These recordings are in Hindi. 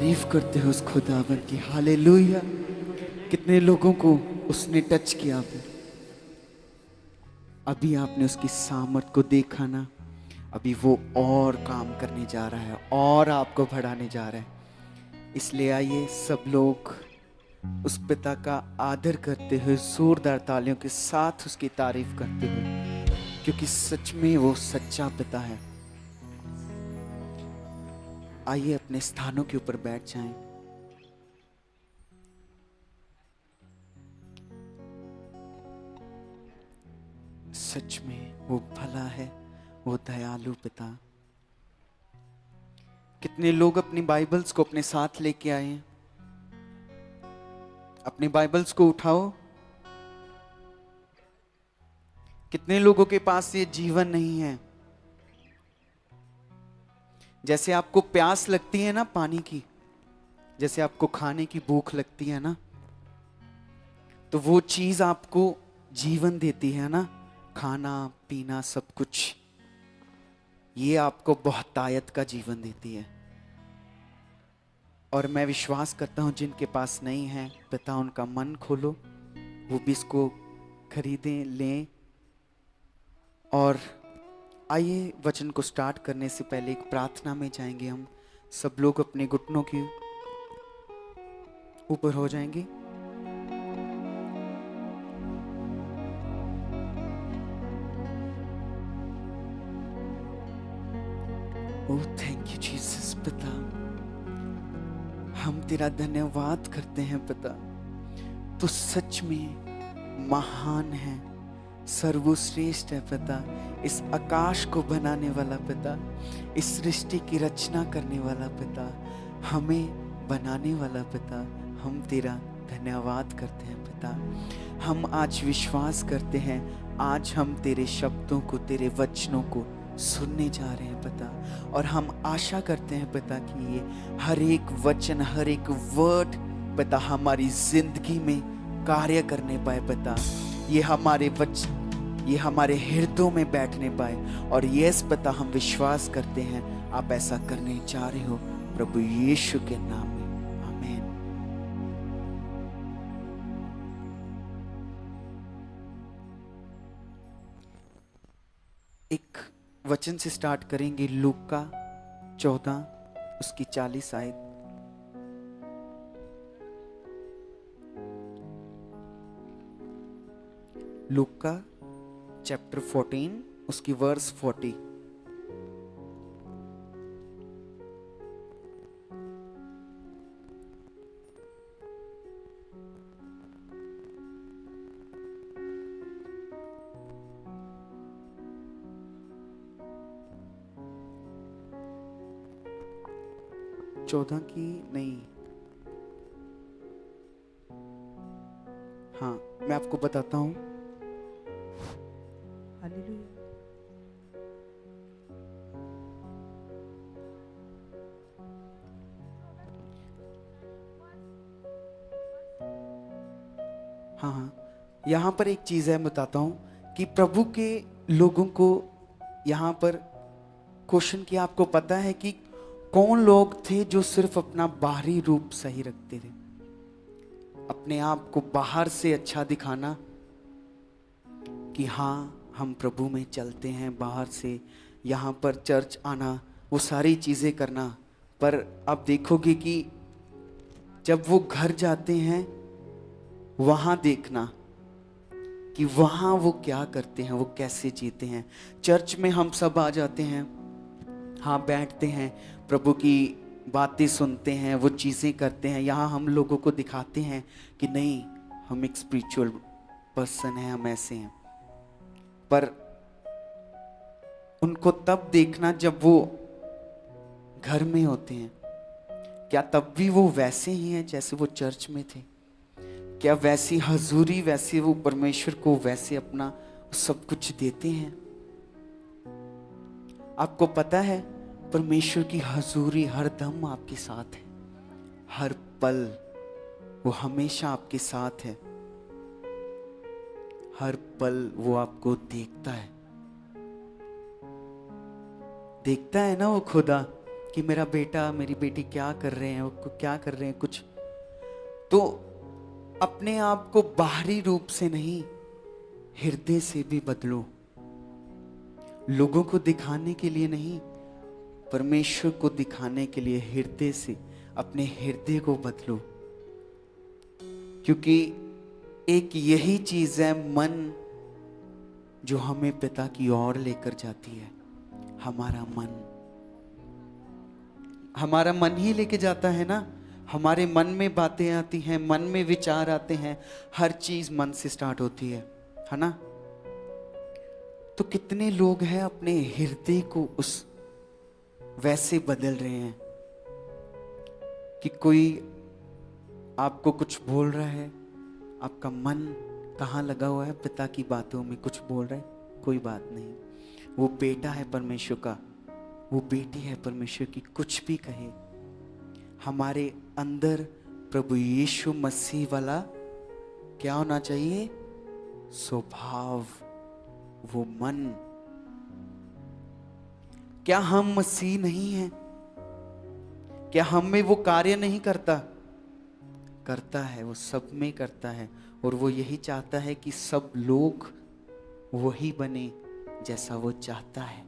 तारीफ करते हो उस खुदावन की। हालेलुया। कितने लोगों को उसने टच किया फिर। अभी आपने उसकी सामर्थ को देखा ना, अभी वो और काम करने जा रहा है और आपको बढ़ाने जा रहा है। इसलिए आइए सब लोग उस पिता का आदर करते हुए जोरदार तालियों के साथ उसकी तारीफ करते हुए, क्योंकि सच में वो सच्चा पिता है। आइए अपने स्थानों के ऊपर बैठ जाएं। सच में वो भला है, वो दयालु पिता। कितने लोग अपनी बाइबल्स को अपने साथ लेके आए हैं? अपनी बाइबल्स को उठाओ। कितने लोगों के पास ये जीवन नहीं है? जैसे आपको प्यास लगती है ना पानी की, जैसे आपको खाने की भूख लगती है ना, तो वो चीज आपको जीवन देती है ना, खाना पीना सब कुछ। ये आपको बहुतायत का जीवन देती है। और मैं विश्वास करता हूं जिनके पास नहीं है, पिता उनका मन खोलो, वो भी इसको खरीदें, लें। और आइए वचन को स्टार्ट करने से पहले एक प्रार्थना में जाएंगे। हम सब लोग अपने घुटनों के ऊपर हो जाएंगे। Oh thank you Jesus. पिता हम तेरा धन्यवाद करते हैं पिता, तू सच में महान है, सर्वश्रेष्ठ है पिता। इस आकाश को बनाने वाला पिता, इस सृष्टि की रचना करने वाला पिता, हमें बनाने वाला पिता, हम तेरा धन्यवाद करते हैं पिता। हम आज विश्वास करते हैं, आज हम तेरे शब्दों को, तेरे वचनों को सुनने जा रहे हैं पिता। और हम आशा करते हैं पिता कि ये हर एक वचन, हर एक वर्ड पिता हमारी जिंदगी में कार्य करने पाए पिता। ये हमारे वचन, ये हमारे हृदयों में बैठने पाए। और यस पिता हम विश्वास करते हैं आप ऐसा करने जा रहे हो प्रभु यीशु के नाम में, आमीन। एक वचन से स्टार्ट करेंगे, लूका 14 उसकी 40 आयत। लूका चैप्टर 14 उसकी वर्स 40। चौदह की नहीं, हाँ मैं आपको बताता हूं। हालेलुया। हाँ हाँ, यहाँ पर एक चीज है, मैं बताता हूँ कि प्रभु के लोगों को यहाँ पर क्वेश्चन किया। आपको पता है कि कौन लोग थे जो सिर्फ अपना बाहरी रूप सही रखते थे, अपने आप को बाहर से अच्छा दिखाना कि हाँ हम प्रभु में चलते हैं, बाहर से यहाँ पर चर्च आना, वो सारी चीज़ें करना। पर आप देखोगे कि जब वो घर जाते हैं, वहाँ देखना कि वहाँ वो क्या करते हैं, वो कैसे जीते हैं। चर्च में हम सब आ जाते हैं, हाँ बैठते हैं, प्रभु की बातें सुनते हैं, वो चीज़ें करते हैं। यहाँ हम लोगों को दिखाते हैं कि नहीं हम एक स्पिरिचुअल पर्सन हैं, हम ऐसे हैं। पर उनको तब देखना जब वो घर में होते हैं। क्या तब भी वो वैसे ही हैं जैसे वो चर्च में थे? क्या वैसी हजूरी, वैसे वो परमेश्वर को वैसे अपना सब कुछ देते हैं? आपको पता है परमेश्वर की हजूरी हर दम आपके साथ है, हर पल वो हमेशा आपके साथ है, हर पल वो आपको देखता है। देखता है ना वो खुदा, कि मेरा बेटा मेरी बेटी क्या कर रहे हैं, वो क्या कर रहे हैं कुछ, तो अपने आप को बाहरी रूप से नहीं, हृदय से भी बदलो। लोगों को दिखाने के लिए नहीं, परमेश्वर को दिखाने के लिए हृदय से अपने हृदय को बदलो। क्योंकि एक यही चीज है मन, जो हमें पिता की ओर लेकर जाती है। हमारा मन ही लेके जाता है ना। हमारे मन में बातें आती हैं, मन में विचार आते हैं, हर चीज मन से स्टार्ट होती है ना। तो कितने लोग हैं अपने हृदय को उस वैसे बदल रहे हैं कि कोई आपको कुछ बोल रहा है, आपका मन कहाँ लगा हुआ है, पिता की बातों में कुछ बोल रहा है, कोई बात नहीं, वो बेटा है परमेश्वर का, वो बेटी है परमेश्वर की, कुछ भी कहे, हमारे अंदर प्रभु यीशु मसीह वाला क्या होना चाहिए, स्वभाव, वो मन। क्या हम मसीह नहीं हैं? क्या हम में वो कार्य नहीं करता? करता है, वो सब में करता है। और वो यही चाहता है कि सब लोग वही बने जैसा वो चाहता है।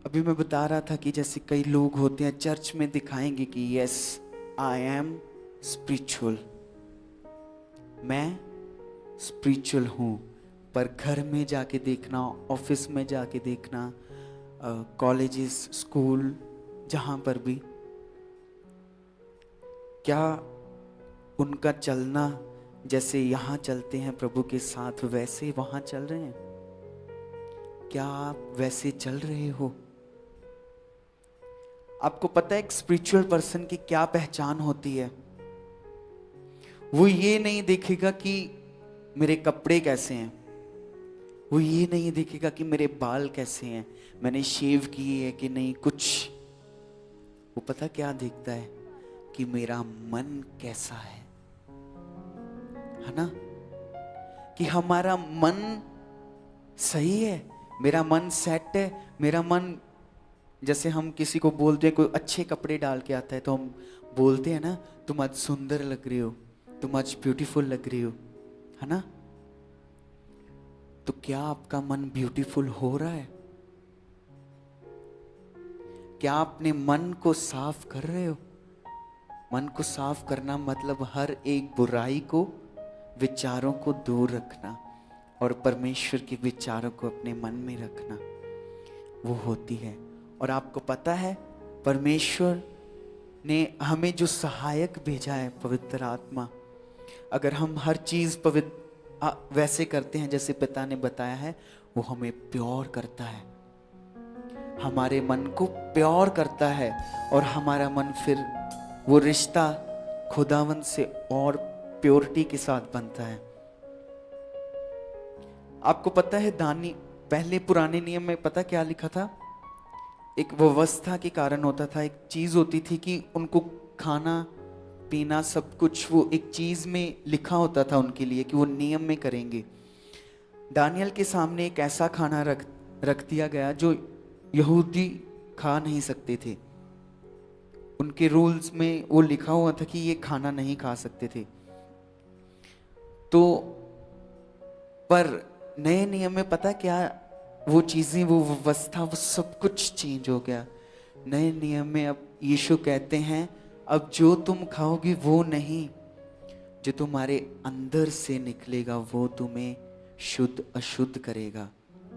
अभी मैं बता रहा था कि जैसे कई लोग होते हैं चर्च में दिखाएंगे कि यस आई एम स्पिरिचुअल, मैं स्पिरिचुअल हूं, पर घर में जाके देखना, ऑफिस में जाके देखना, कॉलेजेस, स्कूल, जहां पर भी, क्या उनका चलना जैसे यहां चलते हैं प्रभु के साथ वैसे वहां चल रहे हैं? क्या आप वैसे चल रहे हो? आपको पता है एक स्पिरिचुअल पर्सन की क्या पहचान होती है? वो ये नहीं देखेगा कि मेरे कपड़े कैसे हैं, वो ये नहीं देखेगा कि मेरे बाल कैसे हैं, मैंने शेव किए है कि नहीं, कुछ। वो पता क्या देखता है कि मेरा मन कैसा है ना। कि हमारा मन सही है, मेरा मन सेट है, मेरा मन, जैसे हम किसी को बोलते हैं, कोई अच्छे कपड़े डाल के आता है तो हम बोलते हैं ना, तुम आज सुंदर लग रहे हो, तुम आज ब्यूटीफुल लग रही हो, है ना। तो क्या आपका मन ब्यूटीफुल हो रहा है? क्या आपने मन को साफ कर रहे हो? मन को साफ करना मतलब हर एक बुराई को, विचारों को दूर रखना और परमेश्वर के विचारों को अपने मन में रखना, वो होती है। और आपको पता है परमेश्वर ने हमें जो सहायक भेजा है, पवित्र आत्मा, अगर हम हर चीज वैसे करते हैं जैसे पिता ने बताया है, वो हमें प्योर करता है, हमारे मन को प्योर करता है, और हमारा मन फिर वो रिश्ता खुदावंद से और प्योरिटी के साथ बनता है। आपको पता है पहले पुराने नियम में पता क्या लिखा था? एक व्यवस्था के कारण होता था, एक चीज होती थी कि उनको खाना पीना सब कुछ वो एक चीज में लिखा होता था उनके लिए कि वो नियम में करेंगे। दानियल के सामने एक ऐसा खाना रख दिया गया जो यहूदी खा नहीं सकते थे। उनके रूल्स में वो लिखा हुआ था कि ये खाना नहीं खा सकते थे। तो पर नए नियम में पता क्या, वो चीजें, वो व्यवस्था, वो सब कुछ चेंज हो गया। नए नियम में अब यीशु कहते हैं, अब जो तुम खाओगे वो नहीं, जो तुम्हारे अंदर से निकलेगा वो तुम्हें शुद्ध अशुद्ध करेगा।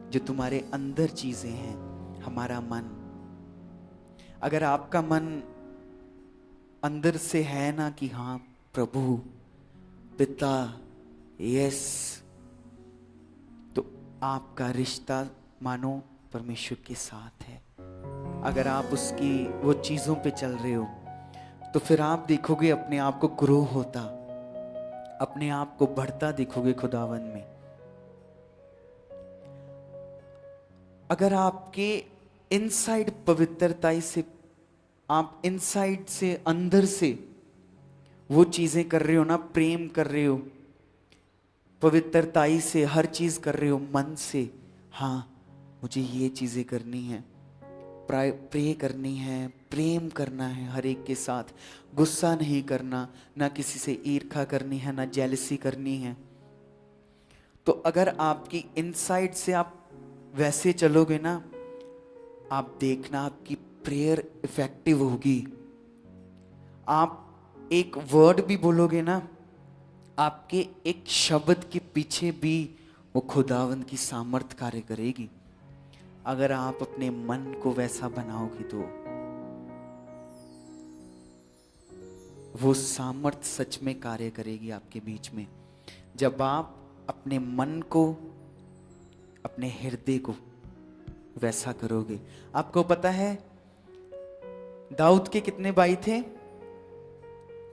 जो तुम्हारे अंदर चीजें हैं, हमारा मन, अगर आपका मन अंदर से है ना कि हाँ प्रभु, पिता, यस, तो आपका रिश्ता मानो परमेश्वर के साथ है। अगर आप उसकी वो चीजों पे चल रहे हो तो फिर आप देखोगे अपने आप को ग्रो होता, अपने आप को बढ़ता देखोगे खुदावन में। अगर आपके इनसाइड पवित्रता से, आप इनसाइड से, अंदर से वो चीजें कर रहे हो ना, प्रेम कर रहे हो, पवित्रताई से हर चीज कर रहे हो मन से, हाँ, मुझे ये चीज़ें करनी है, प्रे करनी है, प्रेम करना है हर एक के साथ, गुस्सा नहीं करना, ना किसी से ईर्ष्या करनी है, ना जेलसी करनी है। तो अगर आपकी इनसाइड से आप वैसे चलोगे ना, आप देखना आपकी प्रेयर इफेक्टिव होगी। आप एक वर्ड भी बोलोगे ना, आपके एक शब्द के पीछे भी वो खुदावंद की सामर्थ कार्य करेगी। अगर आप अपने मन को वैसा बनाओगे तो वो सामर्थ सच में कार्य करेगी आपके बीच में। जब आप अपने मन को, अपने हृदय को वैसा करोगे। आपको पता है दाऊद के कितने भाई थे?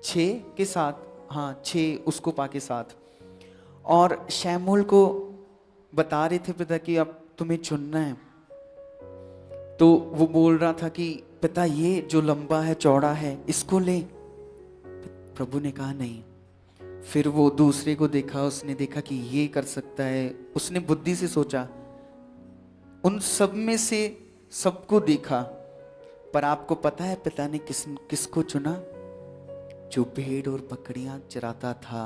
6 के 7, हाँ 6 उसको पाके 7। और शमूएल को बता रहे थे पिता कि अब तुम्हें चुनना है। तो वो बोल रहा था कि पिता ये जो लंबा है चौड़ा है इसको ले। प्रभु ने कहा नहीं। फिर वो दूसरे को देखा, उसने देखा कि ये कर सकता है, उसने बुद्धि से सोचा, उन सब में से सबको देखा, पर आपको पता है पिता ने किसको चुना? जो भेड़ और बकरियां चराता था,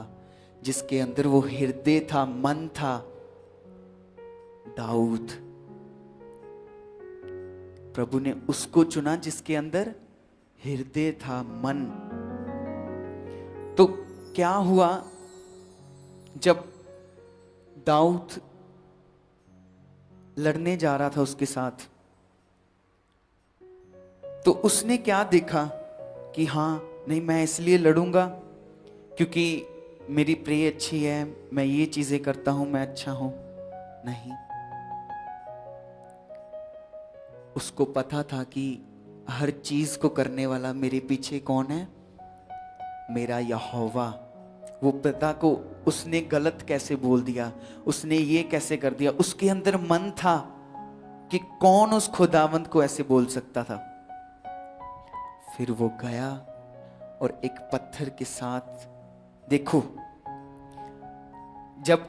जिसके अंदर वो हृदय था, मन था, दाऊद। प्रभु ने उसको चुना जिसके अंदर हृदय था, मन। तो क्या हुआ जब दाऊद लड़ने जा रहा था उसके साथ, तो उसने क्या देखा कि हाँ नहीं मैं इसलिए लड़ूंगा क्योंकि मेरी प्रे अच्छी है, मैं ये चीजें करता हूं, मैं अच्छा हूं। नहीं, उसको पता था कि हर चीज को करने वाला मेरे पीछे कौन है? मेरा यहोवा। वो पिता को उसने गलत कैसे बोल दिया, उसने ये कैसे कर दिया, उसके अंदर मन था कि कौन उस खुदावंत को ऐसे बोल सकता था। फिर वो गया और एक पत्थर के साथ, देखो जब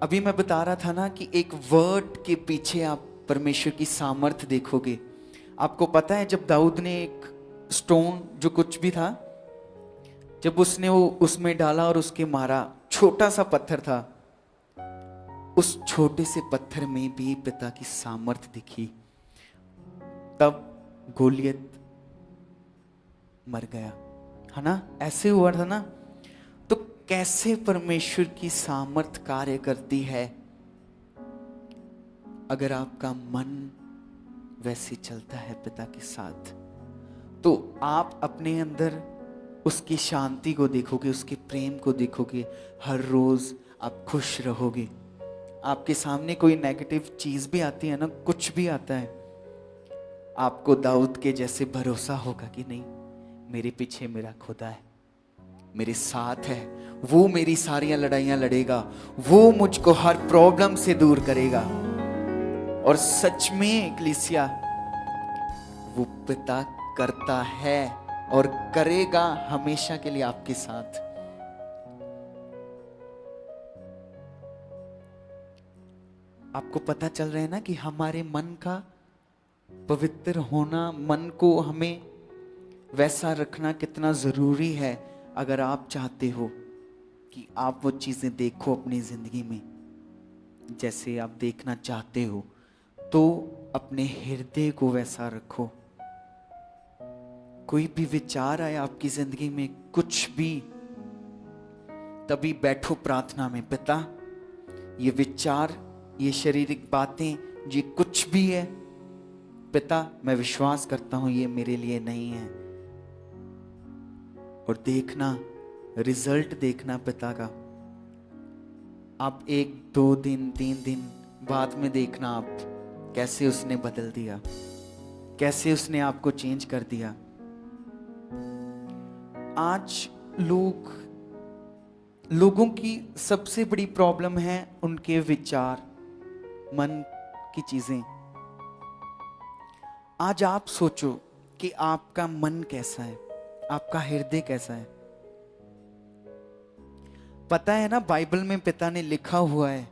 अभी मैं बता रहा था ना कि एक वर्ड के पीछे आप परमेश्वर की सामर्थ देखोगे। आपको पता है जब दाऊद ने एक स्टोन जो कुछ भी था, जब उसने वो उसमें डाला और उसके मारा, छोटा सा पत्थर था, उस छोटे से पत्थर में भी पिता की सामर्थ दिखी। तब गोलियत मर गया, है ना? ऐसे हुआ था ना? तो कैसे परमेश्वर की सामर्थ कार्य करती है अगर आपका मन वैसे चलता है पिता के साथ। तो आप अपने अंदर उसकी शांति को देखोगे, उसके प्रेम को देखोगे, हर रोज आप खुश रहोगे। आपके सामने कोई नेगेटिव चीज भी आती है ना, कुछ भी आता है, आपको दाऊद के जैसे भरोसा होगा कि नहीं मेरे पीछे मेरा खुदा है, मेरे साथ है, वो मेरी सारी लड़ाइयां लड़ेगा, वो मुझको हर प्रॉब्लम से दूर करेगा। और सच में इक्लीसिया वो पिता करता है और करेगा हमेशा के लिए आपके साथ। आपको पता चल रहा है ना कि हमारे मन का पवित्र होना, मन को हमें वैसा रखना कितना जरूरी है। अगर आप चाहते हो कि आप वो चीजें देखो अपनी जिंदगी में जैसे आप देखना चाहते हो, तो अपने हृदय को वैसा रखो। कोई भी विचार आए आपकी जिंदगी में, कुछ भी, तभी बैठो प्रार्थना में, पिता ये विचार, ये शारीरिक बातें, ये कुछ भी है पिता, मैं विश्वास करता हूं ये मेरे लिए नहीं है। और देखना, रिजल्ट देखना पिता का। आप 1, 2 दिन, 3 दिन बाद में देखना आप कैसे उसने बदल दिया, कैसे उसने आपको चेंज कर दिया। आज लोगों की सबसे बड़ी प्रॉब्लम है उनके विचार, मन की चीजें। आज आप सोचो कि आपका मन कैसा है, आपका हृदय कैसा है। पता है ना बाइबल में पिता ने लिखा हुआ है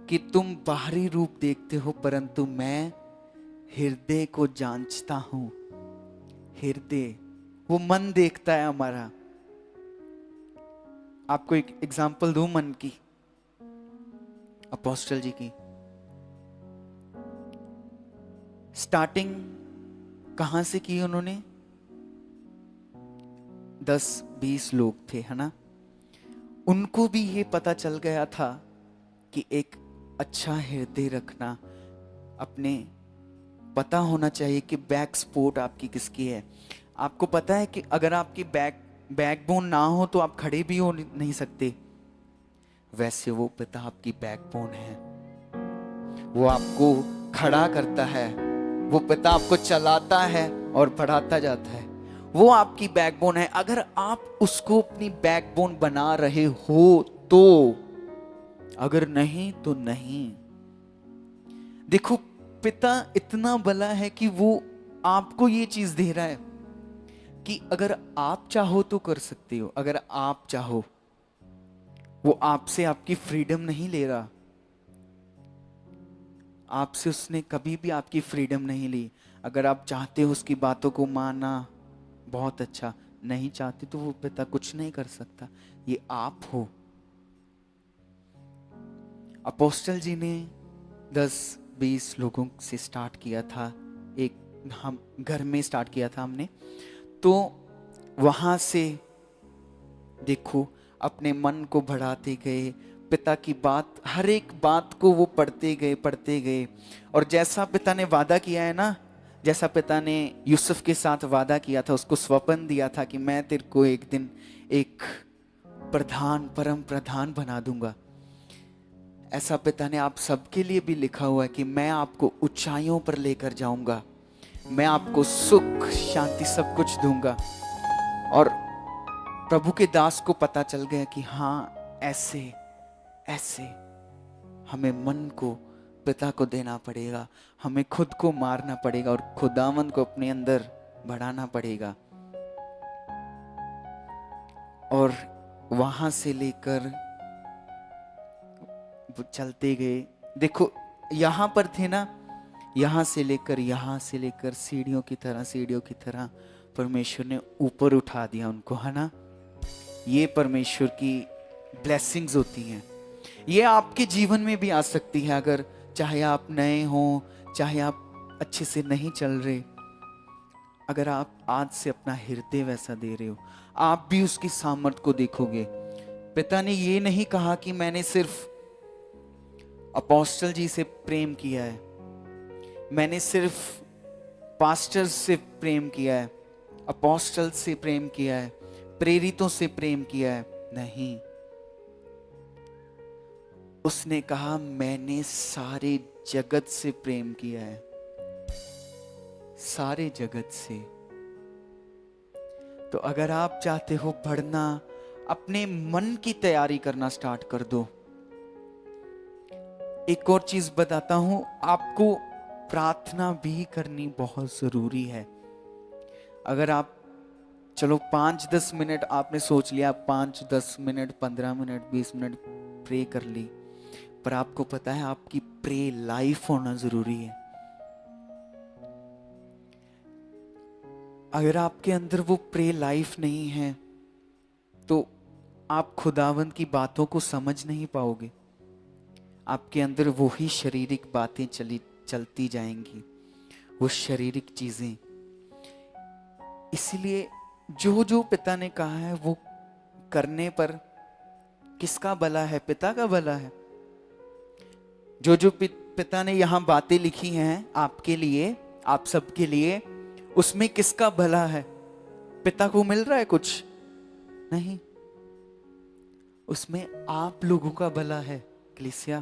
कि तुम बाहरी रूप देखते हो परंतु मैं हृदय को जांचता हूं। हृदय, वो मन देखता है हमारा। आपको एक एग्जांपल दूं मन की, अपोस्टल जी की। स्टार्टिंग कहां से की उन्होंने? 10-20 लोग थे, है ना। उनको भी ये पता चल गया था कि एक अच्छा हृदय रखना, अपने पता होना चाहिए कि बैक सपोर्ट आपकी किसकी है। आपको पता है कि अगर आपकी बैकबोन ना हो तो आप खड़े भी हो नहीं सकते। वैसे वो पिता आपकी बैकबोन है, वो आपको खड़ा करता है, वो पिता आपको चलाता है और बढ़ाता जाता है। वो आपकी बैकबोन है। अगर आप उसको अपनी बैकबोन बना रहे हो तो, अगर नहीं तो नहीं। देखो, पिता इतना बड़ा है कि वो आपको ये चीज दे रहा है कि अगर आप चाहो तो कर सकते हो। अगर आप चाहो, वो आपसे आपकी फ्रीडम नहीं ले रहा। आपसे उसने कभी भी आपकी फ्रीडम नहीं ली। अगर आप चाहते हो उसकी बातों को मानना, बहुत अच्छा। नहीं चाहते तो वो पिता कुछ नहीं कर सकता। ये आप हो। अपोस्टल जी ने 10-20 लोगों से स्टार्ट किया था। एक हम घर में स्टार्ट किया था हमने, तो वहां से देखो अपने मन को बढ़ाते गए। पिता की बात, हर एक बात को वो पढ़ते गए। और जैसा पिता ने वादा किया है ना, जैसा पिता ने यूसुफ के साथ वादा किया था, उसको स्वप्न दिया था कि मैं तेरे को एक दिन एक परम प्रधान बना दूंगा। ऐसा पिता ने आप सबके लिए भी लिखा हुआ है कि मैं आपको ऊंचाइयों पर लेकर जाऊंगा, मैं आपको सुख शांति सब कुछ दूंगा। और प्रभु के दास को पता चल गया कि हाँ, ऐसे ऐसे हमें मन को पिता को देना पड़ेगा, हमें खुद को मारना पड़ेगा और खुदावंद को अपने अंदर बढ़ाना पड़ेगा। और वहां से लेकर वो चलते गए। देखो यहां पर थे ना, यहां से लेकर सीढ़ियों की तरह परमेश्वर ने ऊपर उठा दिया उनको, है ना। ये परमेश्वर की ब्लेसिंग्स होती हैं। ये आपके जीवन में भी आ सकती है। अगर चाहे आप नए हो, चाहे आप अच्छे से नहीं चल रहे, अगर आप आज से अपना हृदय वैसा दे रहे हो, आप भी उसकी सामर्थ को देखोगे। पिता ने ये नहीं कहा कि मैंने सिर्फ अपोस्टल जी से प्रेम किया है, मैंने सिर्फ पास्टर से प्रेम किया है, अपोस्टल से प्रेम किया है, प्रेरितों से प्रेम किया है। नहीं, उसने कहा मैंने सारे जगत से प्रेम किया है, सारे जगत से। तो अगर आप चाहते हो बढ़ना, अपने मन की तैयारी करना स्टार्ट कर दो। एक और चीज बताता हूं आपको, प्रार्थना भी करनी बहुत जरूरी है। अगर आप, चलो 5-10 मिनट आपने सोच लिया, 5-10 मिनट 15 मिनट 20 मिनट प्रे कर ली, पर आपको पता है आपकी प्रे लाइफ होना जरूरी है। अगर आपके अंदर वो प्रे लाइफ नहीं है तो आप खुदावंद की बातों को समझ नहीं पाओगे। आपके अंदर वो ही शारीरिक बातें चलती जाएंगी, वो शारीरिक चीजें। इसलिए जो जो पिता ने कहा है वो करने पर किसका भला है? पिता का भला है। जो जो पिता ने यहां बातें लिखी हैं आपके लिए, आप सबके लिए, उसमें किसका भला है? पिता को मिल रहा है कुछ? नहीं, उसमें आप लोगों का भला है। कलीसिया,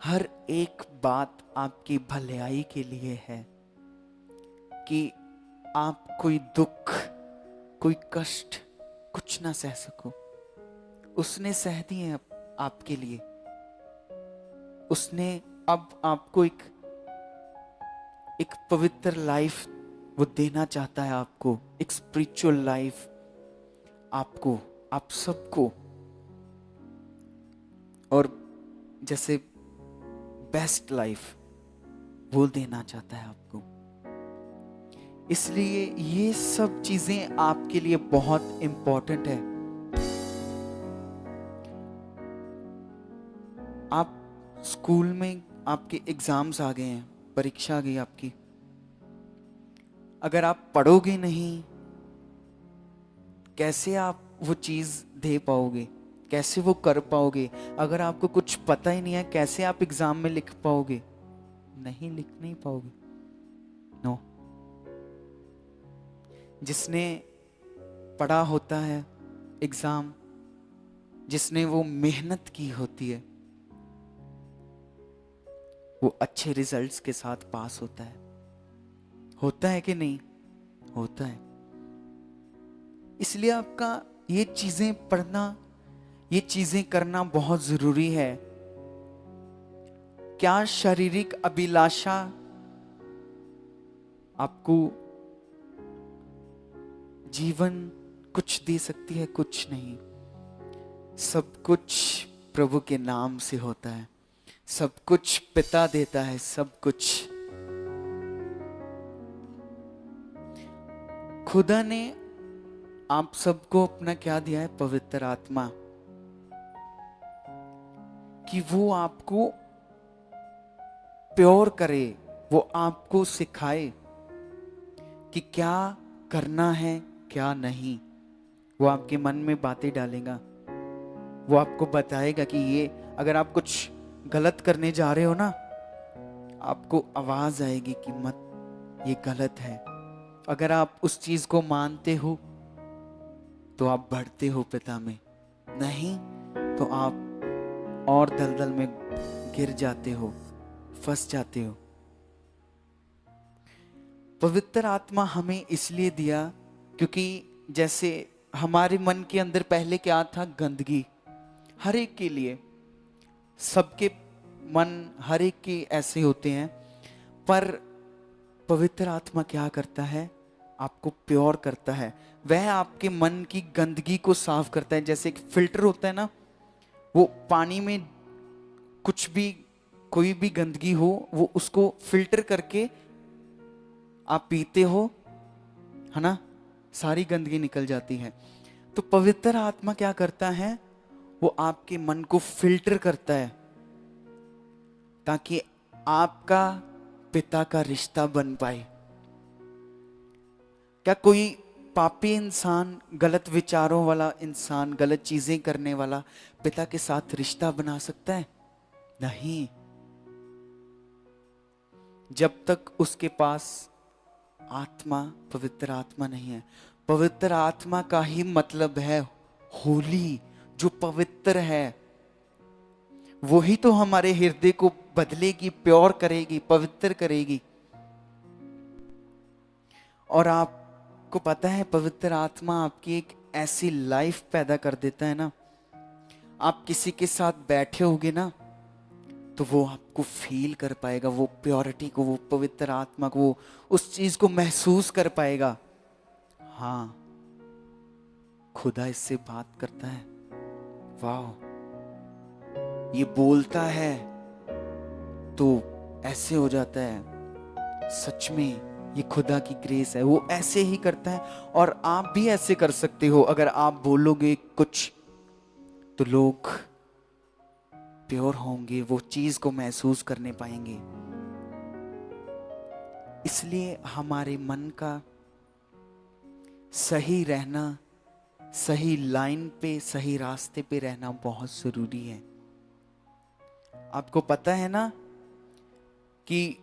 हर एक बात आपकी भलाई के लिए है कि आप कोई दुख, कोई कष्ट कुछ ना सह सको। उसने सह दिए आपके लिए। उसने अब आपको एक पवित्र लाइफ वो देना चाहता है आपको, एक स्पिरिचुअल लाइफ आपको, आप सबको। और जैसे बेस्ट लाइफ वो देना चाहता है आपको। इसलिए ये सब चीजें आपके लिए बहुत इंपॉर्टेंट है। आप स्कूल में आपके एग्जाम्स आ गए हैं, परीक्षा आ गई आपकी। अगर आप पढ़ोगे नहीं, कैसे आप वो चीज दे पाओगे, कैसे वो कर पाओगे? अगर आपको कुछ पता ही नहीं है, कैसे आप एग्जाम में लिख पाओगे? नहीं, लिख नहीं पाओगे। नो। जिसने पढ़ा होता है एग्जाम, जिसने वो मेहनत की होती है, वो अच्छे रिजल्ट्स के साथ पास होता है। होता है कि नहीं? होता है। इसलिए आपका ये चीजें पढ़ना, ये चीजें करना बहुत जरूरी है। क्या शारीरिक अभिलाषा आपको जीवन कुछ दे सकती है? कुछ नहीं। सब कुछ प्रभु के नाम से होता है, सब कुछ पिता देता है, सब कुछ। खुदा ने आप सबको अपना क्या दिया है? पवित्र आत्मा, कि वो आपको प्योर करे, वो आपको सिखाए कि क्या करना है क्या नहीं। वो आपके मन में बातें डालेगा, वो आपको बताएगा कि ये अगर आप कुछ गलत करने जा रहे हो ना, आपको आवाज आएगी कि मत, ये गलत है। अगर आप उस चीज को मानते हो तो आप बढ़ते हो पिता में, नहीं तो आप और दलदल में गिर जाते हो, फंस जाते हो। पवित्र आत्मा हमें इसलिए दिया क्योंकि जैसे हमारे मन के अंदर पहले क्या था? गंदगी। हर एक के लिए, सबके मन हर एक के ऐसे होते हैं, पर पवित्र आत्मा क्या करता है? आपको प्योर करता है। वह आपके मन की गंदगी को साफ करता है। जैसे एक फिल्टर होता है ना, वो पानी में कुछ भी, कोई भी गंदगी हो, वो उसको फिल्टर करके आप पीते हो, है ना, सारी गंदगी निकल जाती है। तो पवित्र आत्मा क्या करता है? वो आपके मन को फिल्टर करता है ताकि आपका पिता का रिश्ता बन पाए। क्या कोई पापी इंसान, गलत विचारों वाला इंसान, गलत चीजें करने वाला पिता के साथ रिश्ता बना सकता है? नहीं। जब तक उसके पास आत्मा, पवित्र आत्मा नहीं है। पवित्र आत्मा का ही मतलब है होली, जो पवित्र है। वही तो हमारे हृदय को बदलेगी, प्योर करेगी, पवित्र करेगी। और आपको पता है, पवित्र आत्मा आपकी एक ऐसी लाइफ पैदा कर देता है ना, आप किसी के साथ बैठे होगे ना, तो वो आपको फील कर पाएगा, वो प्योरिटी को, वो पवित्र आत्मा को, वो उस चीज को महसूस कर पाएगा। हाँ, खुदा इससे बात करता है, वाह, ये बोलता है तो ऐसे हो जाता है। सच में ये खुदा की ग्रेस है, वो ऐसे ही करता है। और आप भी ऐसे कर सकते हो। अगर आप बोलोगे कुछ तो लोग प्योर होंगे, वो चीज को महसूस करने पाएंगे। इसलिए हमारे मन का सही रहना, सही लाइन पे, सही रास्ते पे रहना बहुत जरूरी है। आपको पता है ना कि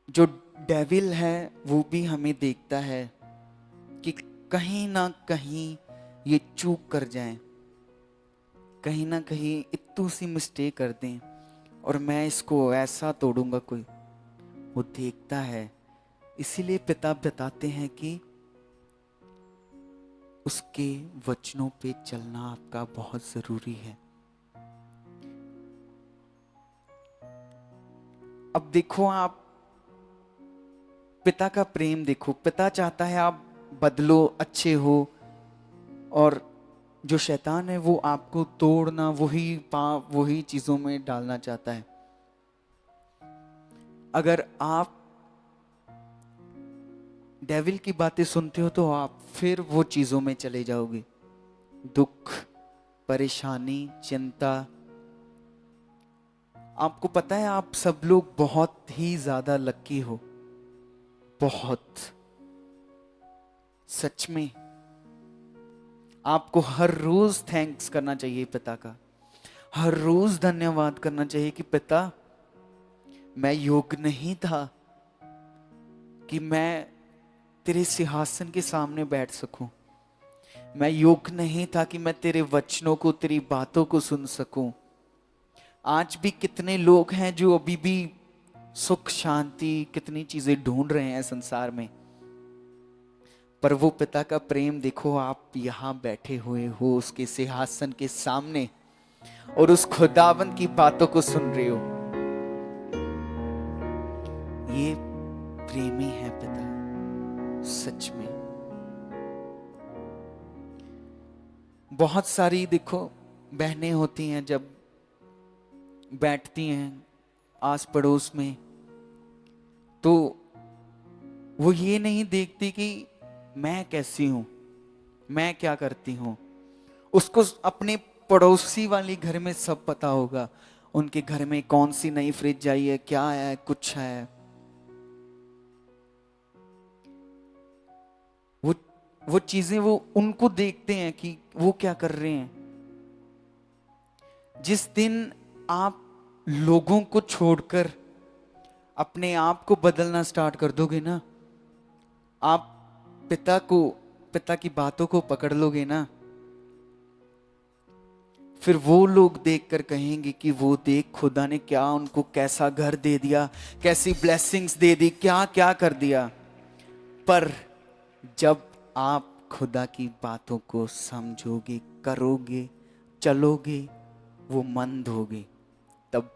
जो डेविल है वो भी हमें देखता है कि कहीं ना कहीं ये चूक कर जाएं, कहीं ना कहीं इतनी सी मिस्टेक कर दें और मैं इसको ऐसा तोड़ूंगा कोई, वो देखता है। इसीलिए पिता बताते हैं कि उसके वचनों पे चलना आपका बहुत जरूरी है। अब देखो, आप पिता का प्रेम देखो। पिता चाहता है आप बदलो, अच्छे हो और जो शैतान है वो आपको तोड़ना, वही पाप, वही चीजों में डालना चाहता है। अगर आप डेविल की बातें सुनते हो तो आप फिर वो चीजों में चले जाओगे। दुख, परेशानी, चिंता। आपको पता है आप सब लोग बहुत ही ज्यादा लकी हो, बहुत, सच में। आपको हर रोज थैंक्स करना चाहिए पिता का, हर रोज धन्यवाद करना चाहिए कि पिता, मैं योग्य नहीं था कि मैं तेरे सिंहासन के सामने बैठ सकूं। मैं योग्य नहीं था कि मैं तेरे वचनों को, तेरी बातों को सुन सकूं। आज भी कितने लोग हैं जो अभी भी सुख शांति, कितनी चीजें ढूंढ रहे हैं संसार में, पर वो पिता का प्रेम देखो, आप यहां बैठे हुए हो उसके सिंहासन के सामने और उस खुदावंद की बातों को सुन रहे हो। ये प्रेमी है पिता, सच में। बहुत सारी देखो बहनें होती हैं, जब बैठती हैं आस पड़ोस में, तो वो ये नहीं देखती कि मैं कैसी हूं, मैं क्या करती हूं। उसको अपने पड़ोसी वाली घर में सब पता होगा, उनके घर में कौन सी नई फ्रिज आई है, क्या है, कुछ है। वो चीजें वो उनको देखते हैं कि वो क्या कर रहे हैं। जिस दिन आप लोगों को छोड़कर अपने आप को बदलना स्टार्ट कर दोगे ना, आप पिता की बातों को पकड़ लोगे ना, फिर वो लोग देखकर कहेंगे कि वो देख खुदा ने क्या उनको कैसा घर दे दिया, कैसी ब्लेसिंग्स दे दी, क्या क्या कर दिया। पर जब आप खुदा की बातों को समझोगे, करोगे, चलोगे, वो मंद होगे, तब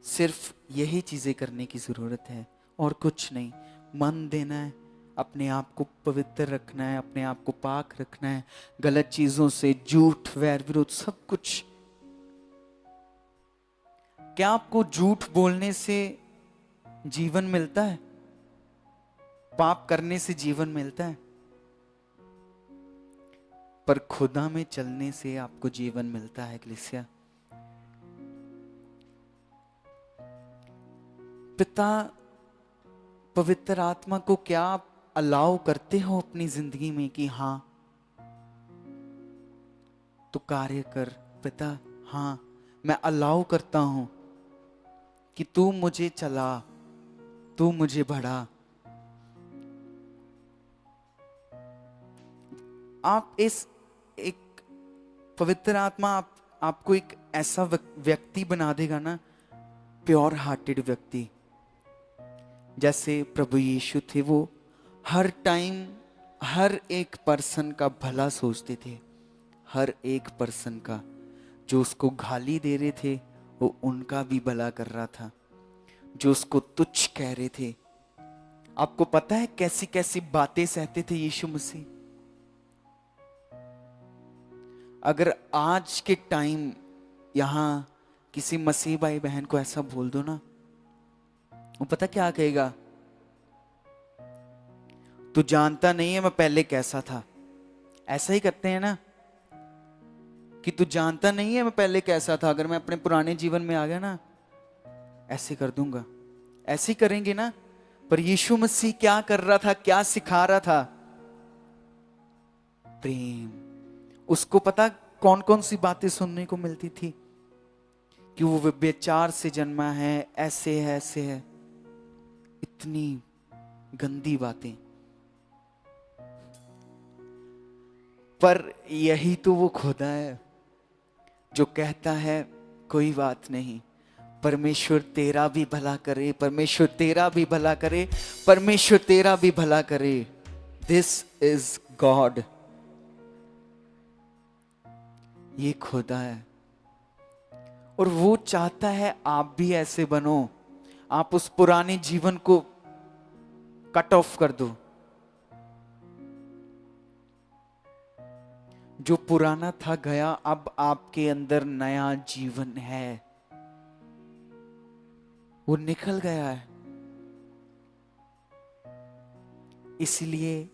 सिर्फ यही चीजें करने की जरूरत है और कुछ नहीं। मन देना है, अपने आप को पवित्र रखना है, अपने आप को पाक रखना है गलत चीजों से, झूठ, वैर, विरोध, सब कुछ। क्या आपको झूठ बोलने से जीवन मिलता है? पाप करने से जीवन मिलता है? पर खुदा में चलने से आपको जीवन मिलता है कलीसिया। पिता पवित्र आत्मा को क्या आप अलाउ करते हो अपनी जिंदगी में कि हाँ तो कार्य कर पिता, हाँ मैं अलाउ करता हूं कि तू मुझे चला, तू मुझे बढ़ा। आप इस एक पवित्र आत्मा आपको एक ऐसा व्यक्ति बना देगा ना, प्योर हार्टेड व्यक्ति। जैसे प्रभु यीशु थे, वो हर टाइम हर एक पर्सन का भला सोचते थे, हर एक पर्सन का। जो उसको गाली दे रहे थे वो उनका भी भला कर रहा था, जो उसको तुच्छ कह रहे थे। आपको पता है कैसी कैसी बातें सहते थे यीशु मसीह। अगर आज के टाइम यहां किसी मसीह भाई बहन को ऐसा बोल दो ना, वो पता क्या कहेगा? तू जानता नहीं है मैं पहले कैसा था। ऐसा ही करते हैं ना कि तू जानता नहीं है मैं पहले कैसा था। अगर मैं अपने पुराने जीवन में आ गया ना, ऐसे कर दूंगा, ऐसे ही करेंगे ना। पर यीशु मसीह क्या कर रहा था, क्या सिखा रहा था? प्रेम। उसको पता कौन कौन सी बातें सुनने को मिलती थी कि वो व्यभिचार से जन्मा है, ऐसे है, ऐसे है, इतनी गंदी बातें। पर यही तो वो खुदा है जो कहता है कोई बात नहीं, परमेश्वर तेरा भी भला करे, परमेश्वर तेरा भी भला करे, परमेश्वर तेरा भी भला करे। This is God. ये खुदा है और वो चाहता है आप भी ऐसे बनो। आप उस पुराने जीवन को कट ऑफ कर दो। जो पुराना था गया, अब आपके अंदर नया जीवन है, वो निकल गया है। इसलिए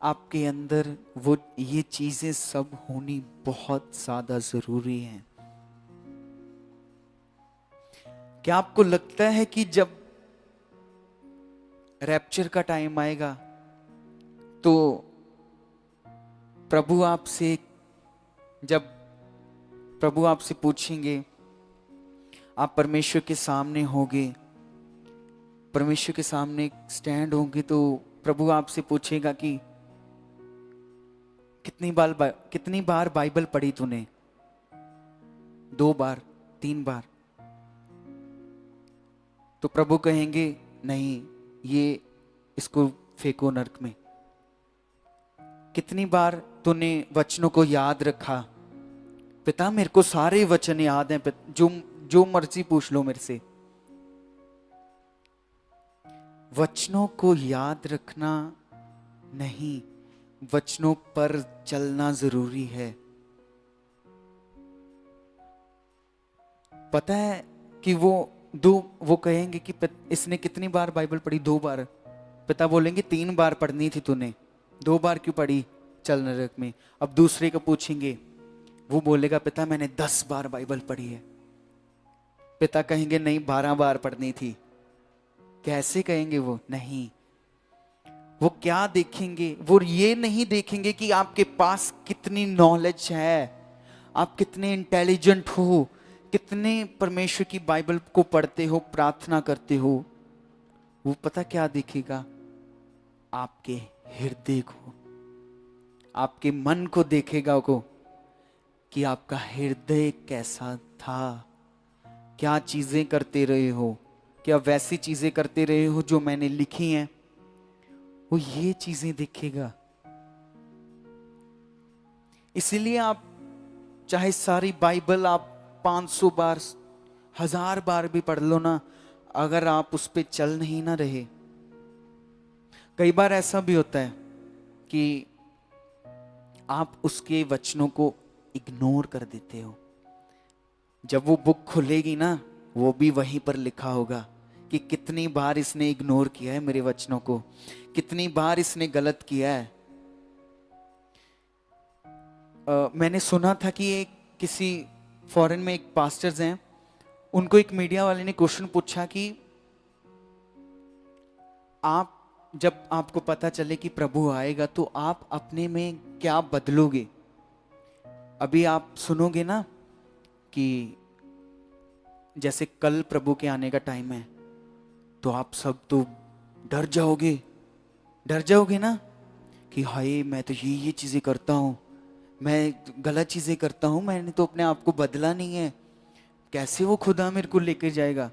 आपके अंदर वो ये चीजें सब होनी बहुत ज्यादा जरूरी है। क्या आपको लगता है कि जब रैप्चर का टाइम आएगा तो जब प्रभु आपसे पूछेंगे, आप परमेश्वर के सामने होगे, परमेश्वर के सामने स्टैंड होंगे, तो प्रभु आपसे पूछेगा कि कितनी बार बाइबल पढ़ी तूने? 2 बार, 3 बार? तो प्रभु कहेंगे नहीं, ये इसको फेंको नरक में। कितनी बार तूने वचनों को याद रखा? पिता मेरे को सारे वचन याद हैं, जो मर्जी पूछ लो मेरे से। वचनों को याद रखना नहीं, वचनों पर चलना जरूरी है। पता है कि वो कहेंगे कि इसने कितनी बार बाइबल पढ़ी? 2 बार। पिता बोलेंगे 3 बार पढ़नी थी तूने, 2 बार क्यों पढ़ी? चल नरक में। अब दूसरे को पूछेंगे, वो बोलेगा पिता मैंने 10 बार बाइबल पढ़ी है। पिता कहेंगे नहीं, 12 बार पढ़नी थी। कैसे कहेंगे वो? नहीं। वो क्या देखेंगे? वो ये नहीं देखेंगे कि आपके पास कितनी नॉलेज है, आप कितने इंटेलिजेंट हो, कितने परमेश्वर की बाइबल को पढ़ते हो, प्रार्थना करते हो। वो पता क्या देखेगा? आपके हृदय को, आपके मन को देखेगा को, कि आपका हृदय कैसा था, क्या चीजें करते रहे हो, क्या वैसी चीजें करते रहे हो जो मैंने लिखी हैं। वो ये चीजें देखेगा। इसीलिए आप चाहे सारी बाइबल आप 500 बार, 1000 बार भी पढ़ लो ना, अगर आप उस पे चल नहीं ना रहे। कई बार ऐसा भी होता है कि आप उसके वचनों को इग्नोर कर देते हो। जब वो बुक खुलेगी ना, वो भी वहीं पर लिखा होगा कि कितनी बार इसने इग्नोर किया है मेरे वचनों को, कितनी बार इसने गलत किया है। मैंने सुना था कि एक किसी फॉरेन में एक पास्टर्स हैं, उनको एक मीडिया वाले ने क्वेश्चन पूछा कि आप जब आपको पता चले कि प्रभु आएगा तो आप अपने में क्या बदलोगे? अभी आप सुनोगे ना कि जैसे कल प्रभु के आने का टाइम है, तो आप सब तो डर जाओगे ना कि हाय मैं तो ये चीजें करता हूं, मैं गलत चीजें करता हूं, मैंने तो अपने आप को बदला नहीं है, कैसे वो खुदा मेरे को लेकर जाएगा।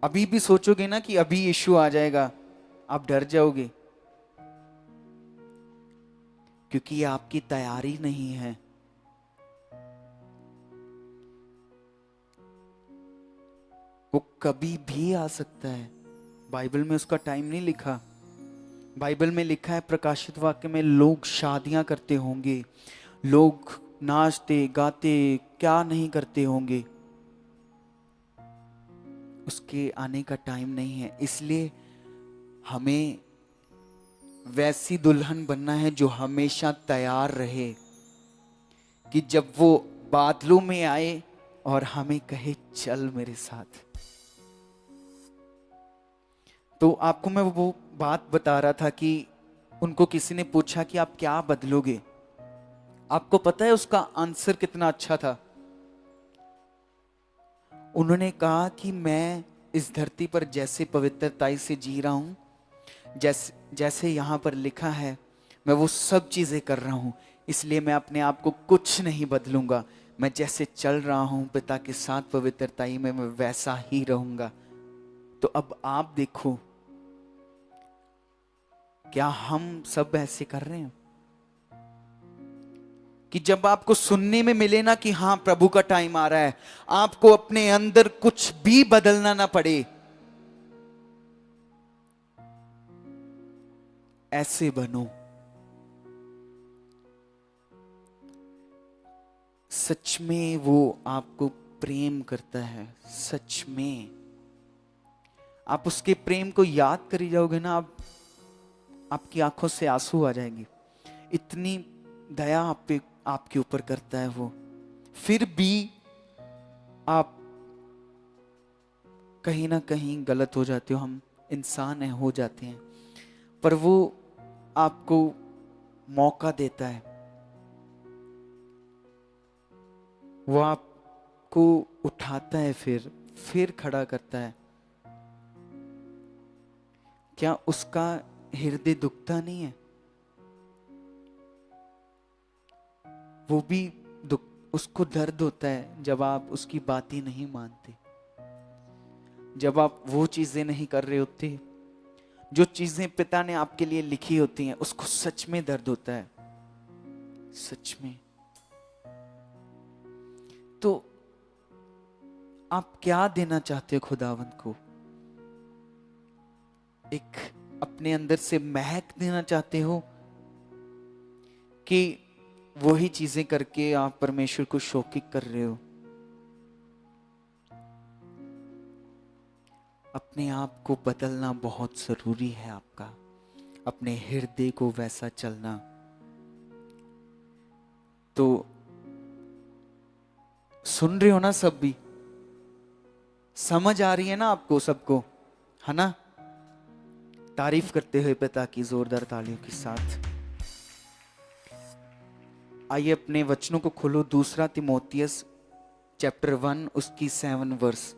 अभी भी सोचोगे ना कि अभी यीशु आ जाएगा, आप डर जाओगे, क्योंकि आपकी तैयारी नहीं है। वो कभी भी आ सकता है। बाइबल में उसका टाइम नहीं लिखा। बाइबल में लिखा है, प्रकाशित वाक्य में, लोग शादियां करते होंगे, लोग नाचते गाते क्या नहीं करते होंगे। उसके आने का टाइम नहीं है। इसलिए हमें वैसी दुल्हन बनना है जो हमेशा तैयार रहे, कि जब वो बादलों में आए और हमें कहे चल मेरे साथ। तो आपको मैं वो बात बता रहा था कि उनको किसी ने पूछा कि आप क्या बदलोगे। आपको पता है उसका आंसर कितना अच्छा था? उन्होंने कहा कि मैं इस धरती पर जैसे पवित्रताई से जी रहा हूं, जैसे यहां पर लिखा है, मैं वो सब चीजें कर रहा हूं। इसलिए मैं अपने आप को कुछ नहीं बदलूंगा। मैं जैसे चल रहा हूं पिता के साथ पवित्रताई में, मैं वैसा ही रहूंगा। तो अब आप देखो, क्या हम सब ऐसे कर रहे हैं? कि जब आपको सुनने में मिले ना कि हां प्रभु का टाइम आ रहा है, आपको अपने अंदर कुछ भी बदलना ना पड़े, ऐसे बनो। सच में वो आपको प्रेम करता है। सच में आप उसके प्रेम को याद करी जाओगे ना, आपकी आंखों से आंसू आ जाएंगे। इतनी दया आप पे, आपके ऊपर करता है वो। फिर भी आप कहीं ना कहीं गलत हो जाते हो, हम इंसान हैं, हो जाते हैं, पर वो आपको मौका देता है, वो आपको उठाता है, फिर खड़ा करता है। क्या उसका हृदय दुखता नहीं है? वो भी दुख, उसको दर्द होता है जब आप उसकी बात ही नहीं मानते, जब आप वो चीजें नहीं कर रहे होते जो चीजें पिता ने आपके लिए लिखी होती हैं। उसको सच में दर्द होता है, सच में। तो आप क्या देना चाहते हो खुदावंद को? एक अपने अंदर से महक देना चाहते हो कि वही चीजें करके आप परमेश्वर को शौकित कर रहे हो? अपने आप को बदलना बहुत जरूरी है आपका, अपने हृदय को वैसा चलना। तो सुन रहे हो ना सब भी? समझ आ रही है ना आपको सबको, है ना? तारीफ करते हुए पिता की जोरदार तालियों के साथ। आइए अपने वचनों को खोलो, 2 तिमोथियस चैप्टर 1 उसकी 7 वर्स।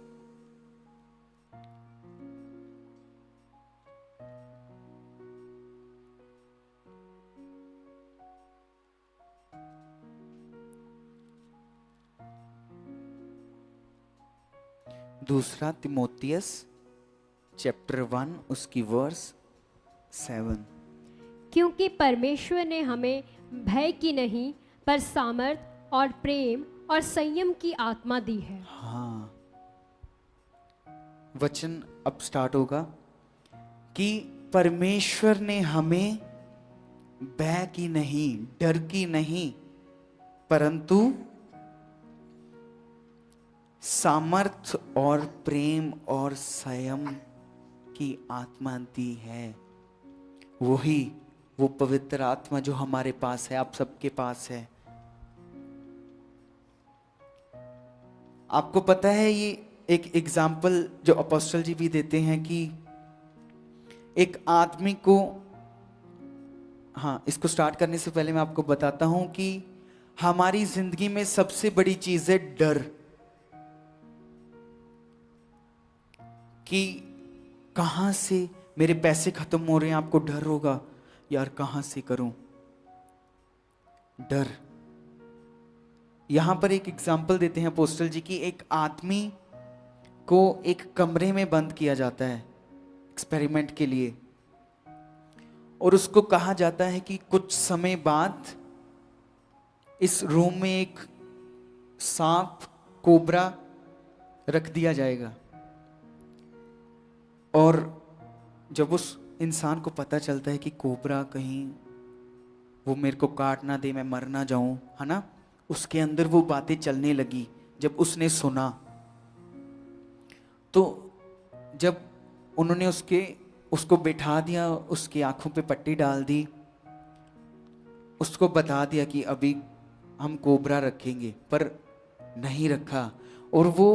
दूसरा तिमोथियस चैप्टर 1 उसकी वर्स 7। क्योंकि परमेश्वर ने हमें भय की नहीं पर सामर्थ और प्रेम और संयम की आत्मा दी है। हाँ, वचन अब स्टार्ट होगा कि परमेश्वर ने हमें भय की नहीं, डर की नहीं, परंतु सामर्थ और प्रेम और संयम की आत्मा दी है। वही वो पवित्र आत्मा जो हमारे पास है, आप सबके पास है। आपको पता है, ये एक एग्जाम्पल जो अपोस्टल जी भी देते हैं कि एक आदमी को, हाँ, इसको स्टार्ट करने से पहले मैं आपको बताता हूं कि हमारी जिंदगी में सबसे बड़ी चीज है डर, कि कहां से मेरे पैसे खत्म हो रहे हैं। आपको डर होगा, यार कहां से करूं, डर। यहां पर एक एग्जाम्पल देते हैं अपोस्टल जी की, एक आदमी को एक कमरे में बंद किया जाता है एक्सपेरिमेंट के लिए, और उसको कहा जाता है कि कुछ समय बाद इस रूम में एक सांप, कोबरा रख दिया जाएगा। और जब उस इंसान को पता चलता है कि कोबरा कहीं वो मेरे को काट ना दे, मैं मर ना जाऊं, है ना, उसके अंदर वो बातें चलने लगी। जब उसने सुना तो जब उन्होंने उसको बैठा दिया, उसकी आंखों पे पट्टी डाल दी, उसको बता दिया कि अभी हम कोबरा रखेंगे, पर नहीं रखा। और वो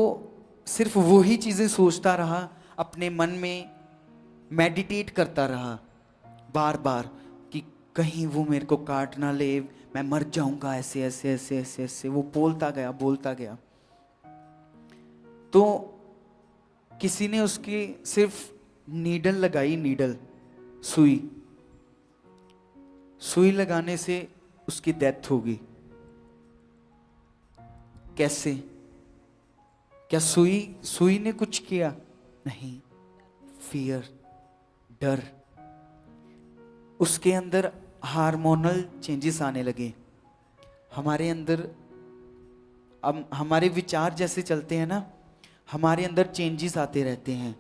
सिर्फ वही चीजें सोचता रहा, अपने मन में मेडिटेट करता रहा बार बार कि कहीं वो मेरे को काट ना ले, मैं मर जाऊंगा, ऐसे ऐसे ऐसे ऐसे ऐसे वो बोलता गया। तो किसी ने उसकी सिर्फ नीडल लगाई, नीडल, सुई लगाने से उसकी डेथ हो गई। कैसे? क्या सुई ने कुछ किया? नहीं, फियर, डर। उसके अंदर हार्मोनल चेंजेस आने लगे। हमारे अंदर अब हमारे विचार जैसे चलते हैं ना, हमारे अंदर चेंजेस आते रहते हैं।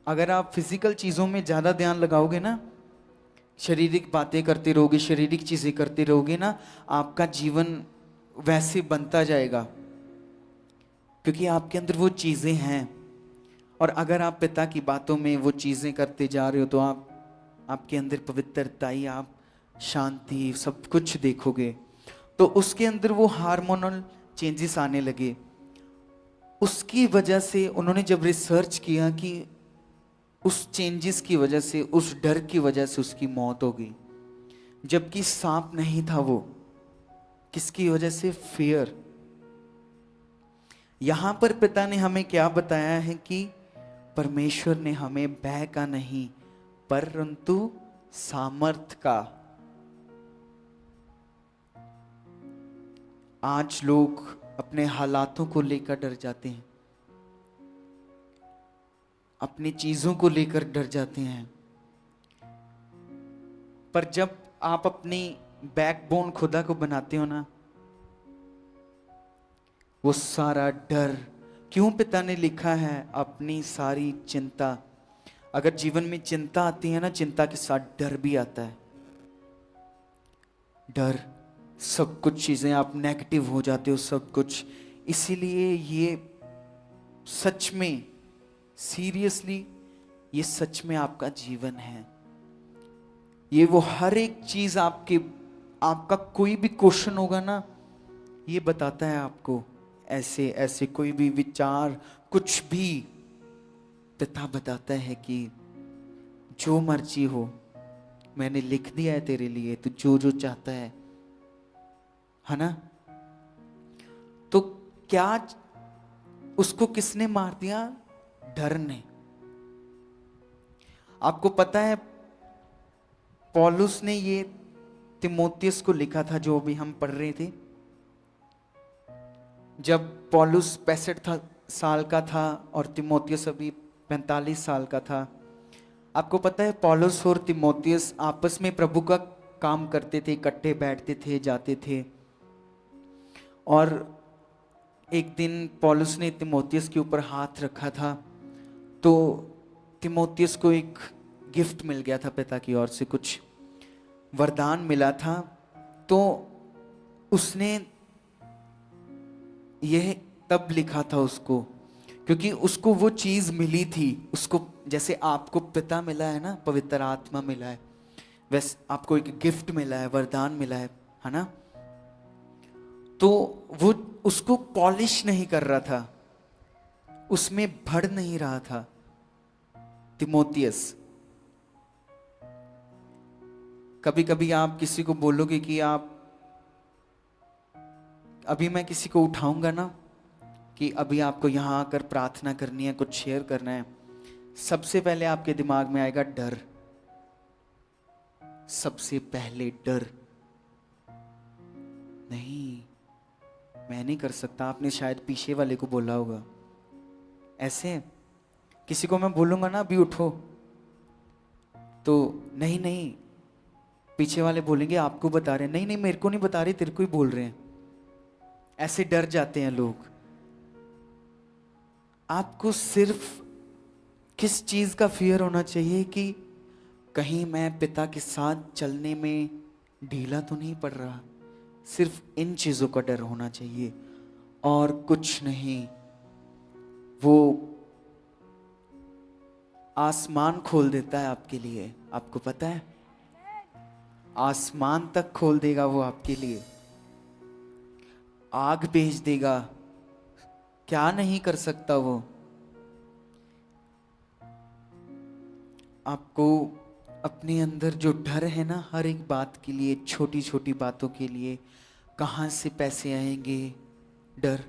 अगर आप फिजिकल चीजों में ज्यादा ध्यान लगाओगे ना, शारीरिक बातें करते रहोगे, शारीरिक चीजें करते रहोगे ना, आपका जीवन वैसे बनता जाएगा, क्योंकि आपके अंदर वो चीजें हैं। और अगर आप पिता की बातों में वो चीजें करते जा रहे हो तो आपके अंदर पवित्रता ही, आप शांति, सब कुछ देखोगे। तो उसके अंदर वो हार्मोनल चेंजेस आने लगे। उसकी वजह से उन्होंने जब रिसर्च किया कि उस चेंजेस की वजह से, उस डर की वजह से उसकी मौत हो गई, जबकि सांप नहीं था वो। किसकी वजह से? फियर। यहां पर पिता ने हमें क्या बताया है कि परमेश्वर ने हमें भय का नहीं परंतु सामर्थ का। आज लोग अपने हालातों को लेकर डर जाते हैं, अपनी चीजों को लेकर डर जाते हैं, पर जब आप अपनी बैकबोन खुदा को बनाते हो ना, वो सारा डर, क्यों पिता ने लिखा है अपनी सारी चिंता। अगर जीवन में चिंता आती है ना, चिंता के साथ डर भी आता है। डर, सब कुछ चीजें आप नेगेटिव हो जाते हो, सब कुछ। इसीलिए ये सच में, सीरियसली, ये सच में आपका जीवन है। ये वो हर एक चीज आपका कोई भी क्वेश्चन होगा ना, ये बताता है आपको। ऐसे ऐसे कोई भी विचार, कुछ भी, पिता बताता है कि जो मर्जी हो, मैंने लिख दिया है तेरे लिए, तू जो जो चाहता है ना। तो क्या उसको किसने मार दिया? डर ने। आपको पता है पौलुस ने ये तिमोथियस को लिखा था, जो अभी हम पढ़ रहे थे। जब पौलुस 65 साल का था और तिमोथियस अभी 45 साल का था। आपको पता है पौलुस और तिमोथियस आपस में प्रभु का काम करते थे, इकट्ठे बैठते थे, जाते थे। और एक दिन पौलुस ने तिमोथियस के ऊपर हाथ रखा था, तो तिमोथियस को एक गिफ्ट मिल गया था पिता की ओर से, कुछ वरदान मिला था। तो उसने यह तब लिखा था उसको, क्योंकि उसको वो चीज मिली थी। उसको जैसे आपको पिता मिला है ना, पवित्र आत्मा मिला है, वैसे आपको एक गिफ्ट मिला है, वरदान मिला है ना। तो वो उसको पॉलिश नहीं कर रहा था, उसमें भर नहीं रहा था तिमोथियस। कभी कभी आप किसी को बोलोगे कि आप, अभी मैं किसी को उठाऊंगा ना कि अभी आपको यहां आकर प्रार्थना करनी है, कुछ शेयर करना है, सबसे पहले आपके दिमाग में आएगा डर। सबसे पहले डर। नहीं, मैं नहीं कर सकता। आपने शायद पीछे वाले को बोला होगा। ऐसे किसी को मैं बोलूंगा ना अभी उठो, तो नहीं नहीं, पीछे वाले बोलेंगे आपको बता रहे हैं। नहीं नहीं, मेरे को नहीं बता रहे, तेरे को ही बोल रहे हैं। ऐसे डर जाते हैं लोग। आपको सिर्फ किस चीज का फियर होना चाहिए कि कहीं मैं पिता के साथ चलने में ढीला तो नहीं पड़ रहा। सिर्फ इन चीजों का डर होना चाहिए और कुछ नहीं। वो आसमान खोल देता है आपके लिए, आपको पता है, आसमान तक खोल देगा वो आपके लिए। आग भेज देगा, क्या नहीं कर सकता वो। आपको अपने अंदर जो डर है ना, हर एक बात के लिए, छोटी छोटी बातों के लिए, कहां से पैसे आएंगे डर,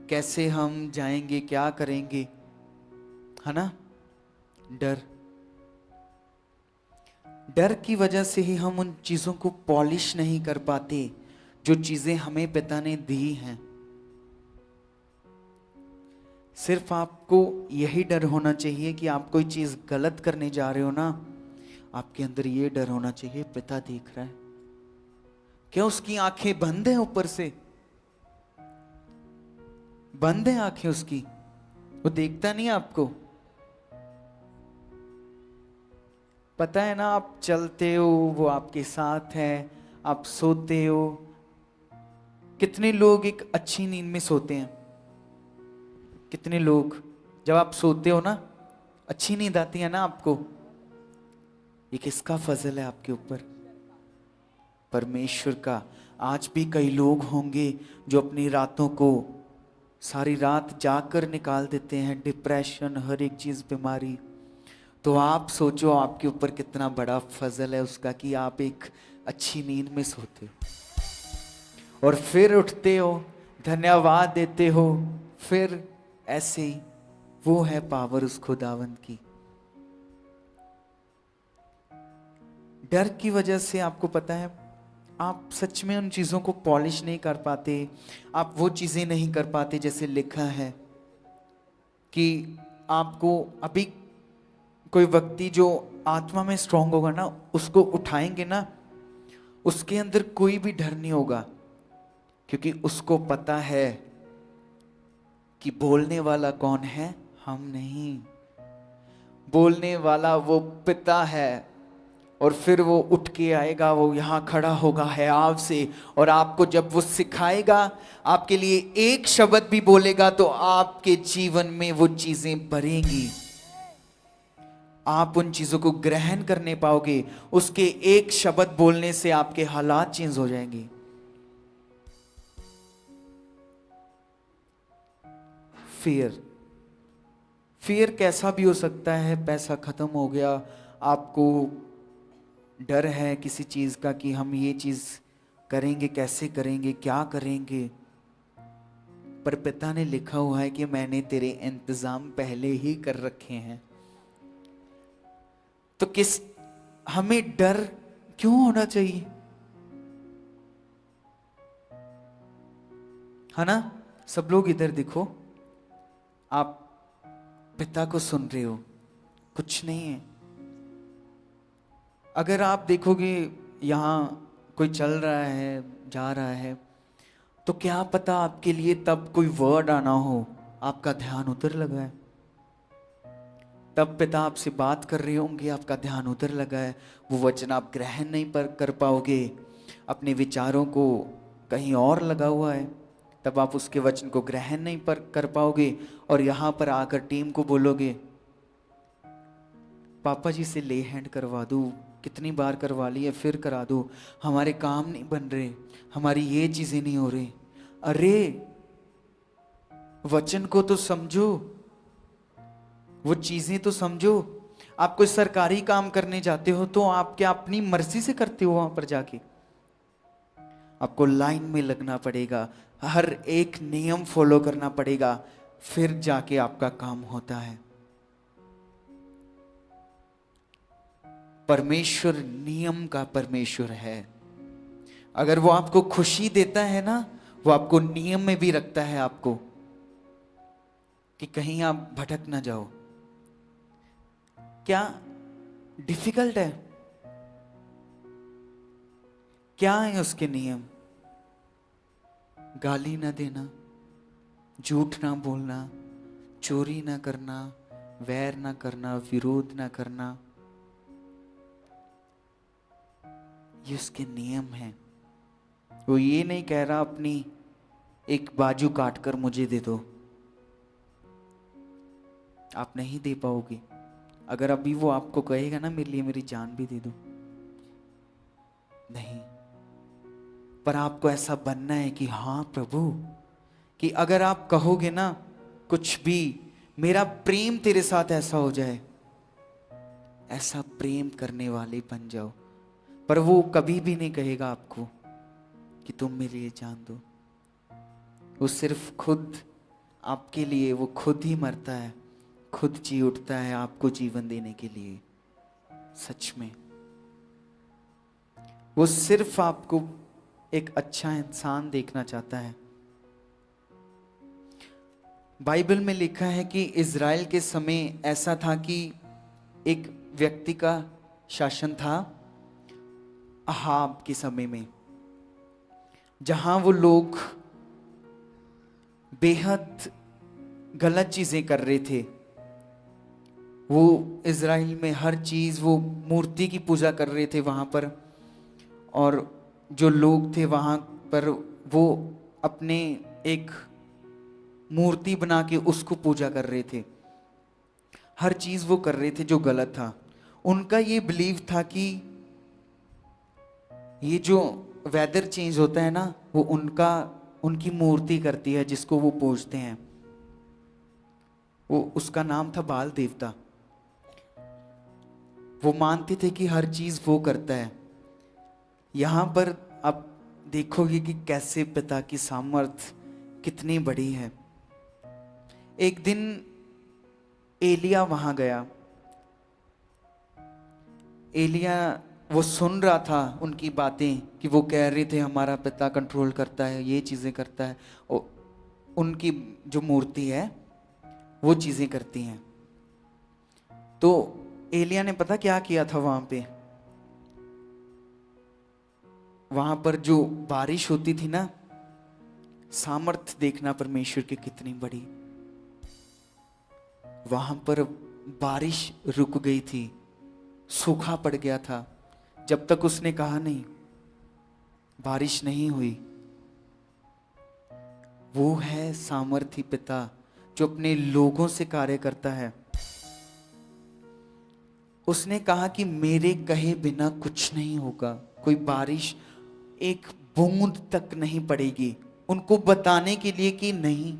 कैसे हम जाएंगे, क्या करेंगे, है ना, डर। डर की वजह से ही हम उन चीजों को पॉलिश नहीं कर पाते जो चीजें हमें पिता ने दी हैं। सिर्फ आपको यही डर होना चाहिए कि आप कोई चीज गलत करने जा रहे हो ना, आपके अंदर ये डर होना चाहिए, पिता देख रहा है। क्या उसकी आंखें बंद हैं? ऊपर से बंद है आंखें उसकी, वो देखता नहीं आपको, पता है ना, आप चलते हो वो आपके साथ है, आप सोते हो। कितने लोग एक अच्छी नींद में सोते हैं? कितने लोग जब आप सोते हो ना, अच्छी नींद आती है ना आपको? ये किसका फजल है आपके ऊपर? परमेश्वर का। आज भी कई लोग होंगे जो अपनी रातों को सारी रात जाकर निकाल देते हैं, डिप्रेशन, हर एक चीज, बीमारी। तो आप सोचो आपके ऊपर कितना बड़ा फजल है उसका कि आप एक अच्छी नींद में सोते हो और फिर उठते हो, धन्यवाद देते हो। फिर ऐसे ही वो है पावर उस खुदावंद की। डर की वजह से आपको पता है, आप सच में उन चीजों को पॉलिश नहीं कर पाते, आप वो चीजें नहीं कर पाते जैसे लिखा है कि आपको अभी कोई व्यक्ति जो आत्मा में स्ट्रांग होगा ना, उसको उठाएंगे ना, उसके अंदर कोई भी डर नहीं होगा, क्योंकि उसको पता है कि बोलने वाला कौन है, हम नहीं। बोलने वाला वो पिता है। और फिर वो उठ के आएगा, वो यहाँ खड़ा होगा है आपसे, और आपको जब वो सिखाएगा, आपके लिए एक शब्द भी बोलेगा तो आपके जीवन में वो चीजें भरेंगी। आप उन चीजों को ग्रहण करने पाओगे। उसके एक शब्द बोलने से आपके हालात चेंज हो जाएंगे। फियर कैसा भी हो सकता है। पैसा खत्म हो गया, आपको डर है किसी चीज का कि हम ये चीज करेंगे, कैसे करेंगे, क्या करेंगे। पर पिता ने लिखा हुआ है कि मैंने तेरे इंतजाम पहले ही कर रखे हैं। तो हमें डर क्यों होना चाहिए? है ना? सब लोग इधर देखो, आप पिता को सुन रहे हो, कुछ नहीं है। अगर आप देखोगे यहां कोई चल रहा है, जा रहा है, तो क्या पता आपके लिए तब कोई वर्ड आना हो, आपका ध्यान उधर लगा है। तब पिता आपसे बात कर रहे होंगे, आपका ध्यान उधर लगा है। वो वचन आप ग्रहण नहीं कर पाओगे, अपने विचारों को कहीं और लगा हुआ है। तब आप उसके वचन को ग्रहण नहीं कर पाओगे, और यहां पर आकर टीम को बोलोगे, पापा जी से ले हैंड करवा दूं, कितनी बार करवा ली है, फिर करा दो, हमारे काम नहीं बन रहे, हमारी ये चीजें नहीं हो रही। अरे वचन को तो समझो, वो चीजें तो समझो। आप कोई सरकारी काम करने जाते हो तो आप क्या अपनी मर्जी से करते हो? वहां पर जाके आपको लाइन में लगना पड़ेगा, हर एक नियम फॉलो करना पड़ेगा, फिर जाके आपका काम होता है। परमेश्वर नियम का परमेश्वर है। अगर वो आपको खुशी देता है ना, वो आपको नियम में भी रखता है आपको, कि कहीं आप भटक ना जाओ। क्या डिफिकल्ट है? क्या है उसके नियम? गाली ना देना, झूठ ना बोलना, चोरी ना करना, वैर ना करना, विरोध ना करना, ये उसके नियम हैं। वो ये नहीं कह रहा अपनी एक बाजू काट कर मुझे दे दो, आप नहीं दे पाओगे। अगर अभी वो आपको कहेगा ना मेरे लिए मेरी जान भी दे दो, नहीं। पर आपको ऐसा बनना है कि हाँ प्रभु, कि अगर आप कहोगे ना कुछ भी, मेरा प्रेम तेरे साथ ऐसा हो जाए, ऐसा प्रेम करने वाले बन जाओ। पर वो कभी भी नहीं कहेगा आपको कि तुम मेरे लिए जान दो। वो सिर्फ खुद आपके लिए, वो खुद ही मरता है, खुद जी उठता है आपको जीवन देने के लिए। सच में वो सिर्फ आपको एक अच्छा इंसान देखना चाहता है। बाइबल में लिखा है कि इज़राइल के समय ऐसा था कि एक व्यक्ति का शासन था, अहाब के समय में, जहां वो लोग बेहद गलत चीजें कर रहे थे। वो इज़राइल में हर चीज़, वो मूर्ति की पूजा कर रहे थे वहाँ पर, और जो लोग थे वहाँ पर वो अपने एक मूर्ति बना के उसको पूजा कर रहे थे। हर चीज़ वो कर रहे थे जो गलत था। उनका ये बिलीव था कि ये जो वेदर चेंज होता है ना, वो उनकी मूर्ति करती है जिसको वो पूजते हैं। वो उसका नाम था बाल देवता। वो मानते थे कि हर चीज वो करता है। यहां पर आप देखोगे कि कैसे पिता की सामर्थ कितनी बड़ी है। एक दिन एलिया वहां गया। एलिया वो सुन रहा था उनकी बातें कि वो कह रहे थे हमारा पिता कंट्रोल करता है, ये चीजें करता है, और उनकी जो मूर्ति है वो चीजें करती हैं। तो एलिया ने पता क्या किया था वहां पर जो बारिश होती थी ना, सामर्थ देखना परमेश्वर की कितनी बड़ी। वहां पर बारिश रुक गई थी, सूखा पड़ गया था। जब तक उसने कहा नहीं, बारिश नहीं हुई। वो है सामर्थी पिता जो अपने लोगों से कार्य करता है। उसने कहा कि मेरे कहे बिना कुछ नहीं होगा, कोई बारिश एक बूंद तक नहीं पड़ेगी, उनको बताने के लिए कि नहीं,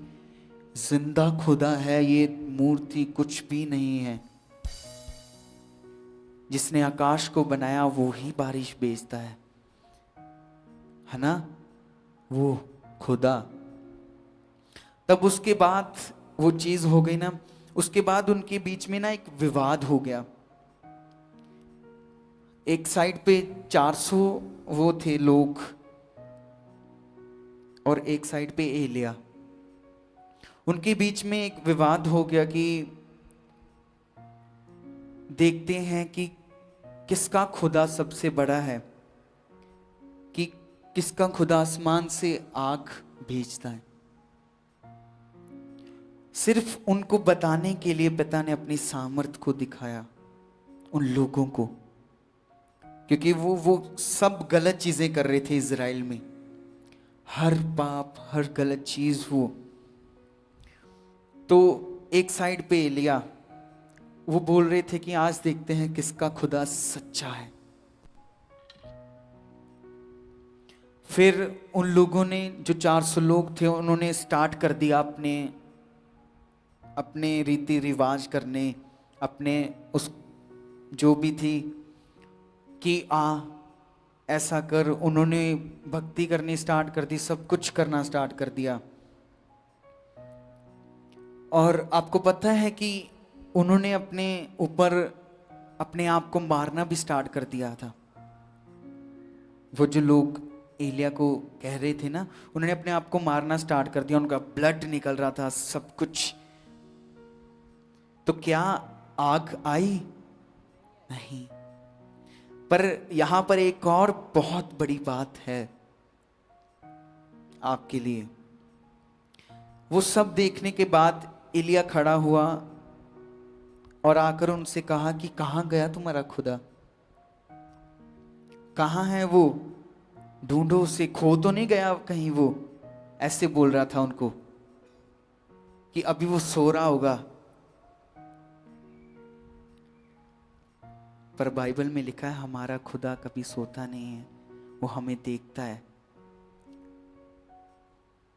जिंदा खुदा है, ये मूर्ति कुछ भी नहीं है। जिसने आकाश को बनाया वो ही बारिश भेजता है ना, वो खुदा। तब उसके बाद वो चीज हो गई ना, उसके बाद उनके बीच में ना एक विवाद हो गया। एक साइड पे 400 वो थे लोग और एक साइड पे एलिया। उनके बीच में एक विवाद हो गया कि देखते हैं कि किसका खुदा सबसे बड़ा है, कि किसका खुदा आसमान से आग भेजता है। सिर्फ उनको बताने के लिए पिता ने अपनी सामर्थ को दिखाया उन लोगों को, क्योंकि वो सब गलत चीजें कर रहे थे इज़राइल में, हर पाप, हर गलत चीज वो। तो एक साइड पे एलिया, वो बोल रहे थे कि आज देखते हैं किसका खुदा सच्चा है। फिर उन लोगों ने, जो 400 लोग थे, उन्होंने स्टार्ट कर दिया अपने रीति रिवाज करने, अपने उस जो भी थी कि ऐसा कर। उन्होंने भक्ति करनी स्टार्ट कर दी, सब कुछ करना स्टार्ट कर दिया। और आपको पता है कि उन्होंने अपने ऊपर अपने आप को मारना भी स्टार्ट कर दिया था। वो जो लोग एलिया को कह रहे थे ना, उन्होंने अपने आप को मारना स्टार्ट कर दिया। उनका ब्लड निकल रहा था, सब कुछ। तो क्या आग आई? नहीं। पर यहां पर एक और बहुत बड़ी बात है आपके लिए। वो सब देखने के बाद एलिया खड़ा हुआ और आकर उनसे कहा कि कहां गया तुम्हारा खुदा? कहां है वो? ढूंढो उसे, खो तो नहीं गया कहीं वो? ऐसे बोल रहा था उनको कि अभी वो सो रहा होगा। पर बाइबल में लिखा है हमारा खुदा कभी सोता नहीं है, वो हमें देखता है।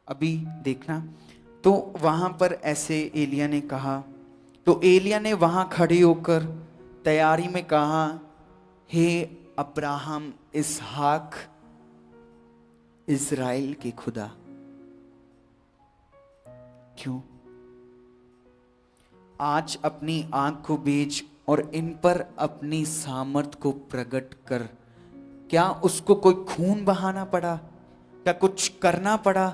अभी देखना। तो वहां पर ऐसे एलिया ने कहा, तो एलिया ने वहां खड़े होकर तैयारी में कहा, हे अब्राहम, इसहाक, इज़राइल के खुदा। क्यों? आज अपनी आंख को भेज और इन पर अपनी सामर्थ को प्रकट कर। क्या उसको कोई खून बहाना पड़ा? क्या कुछ करना पड़ा?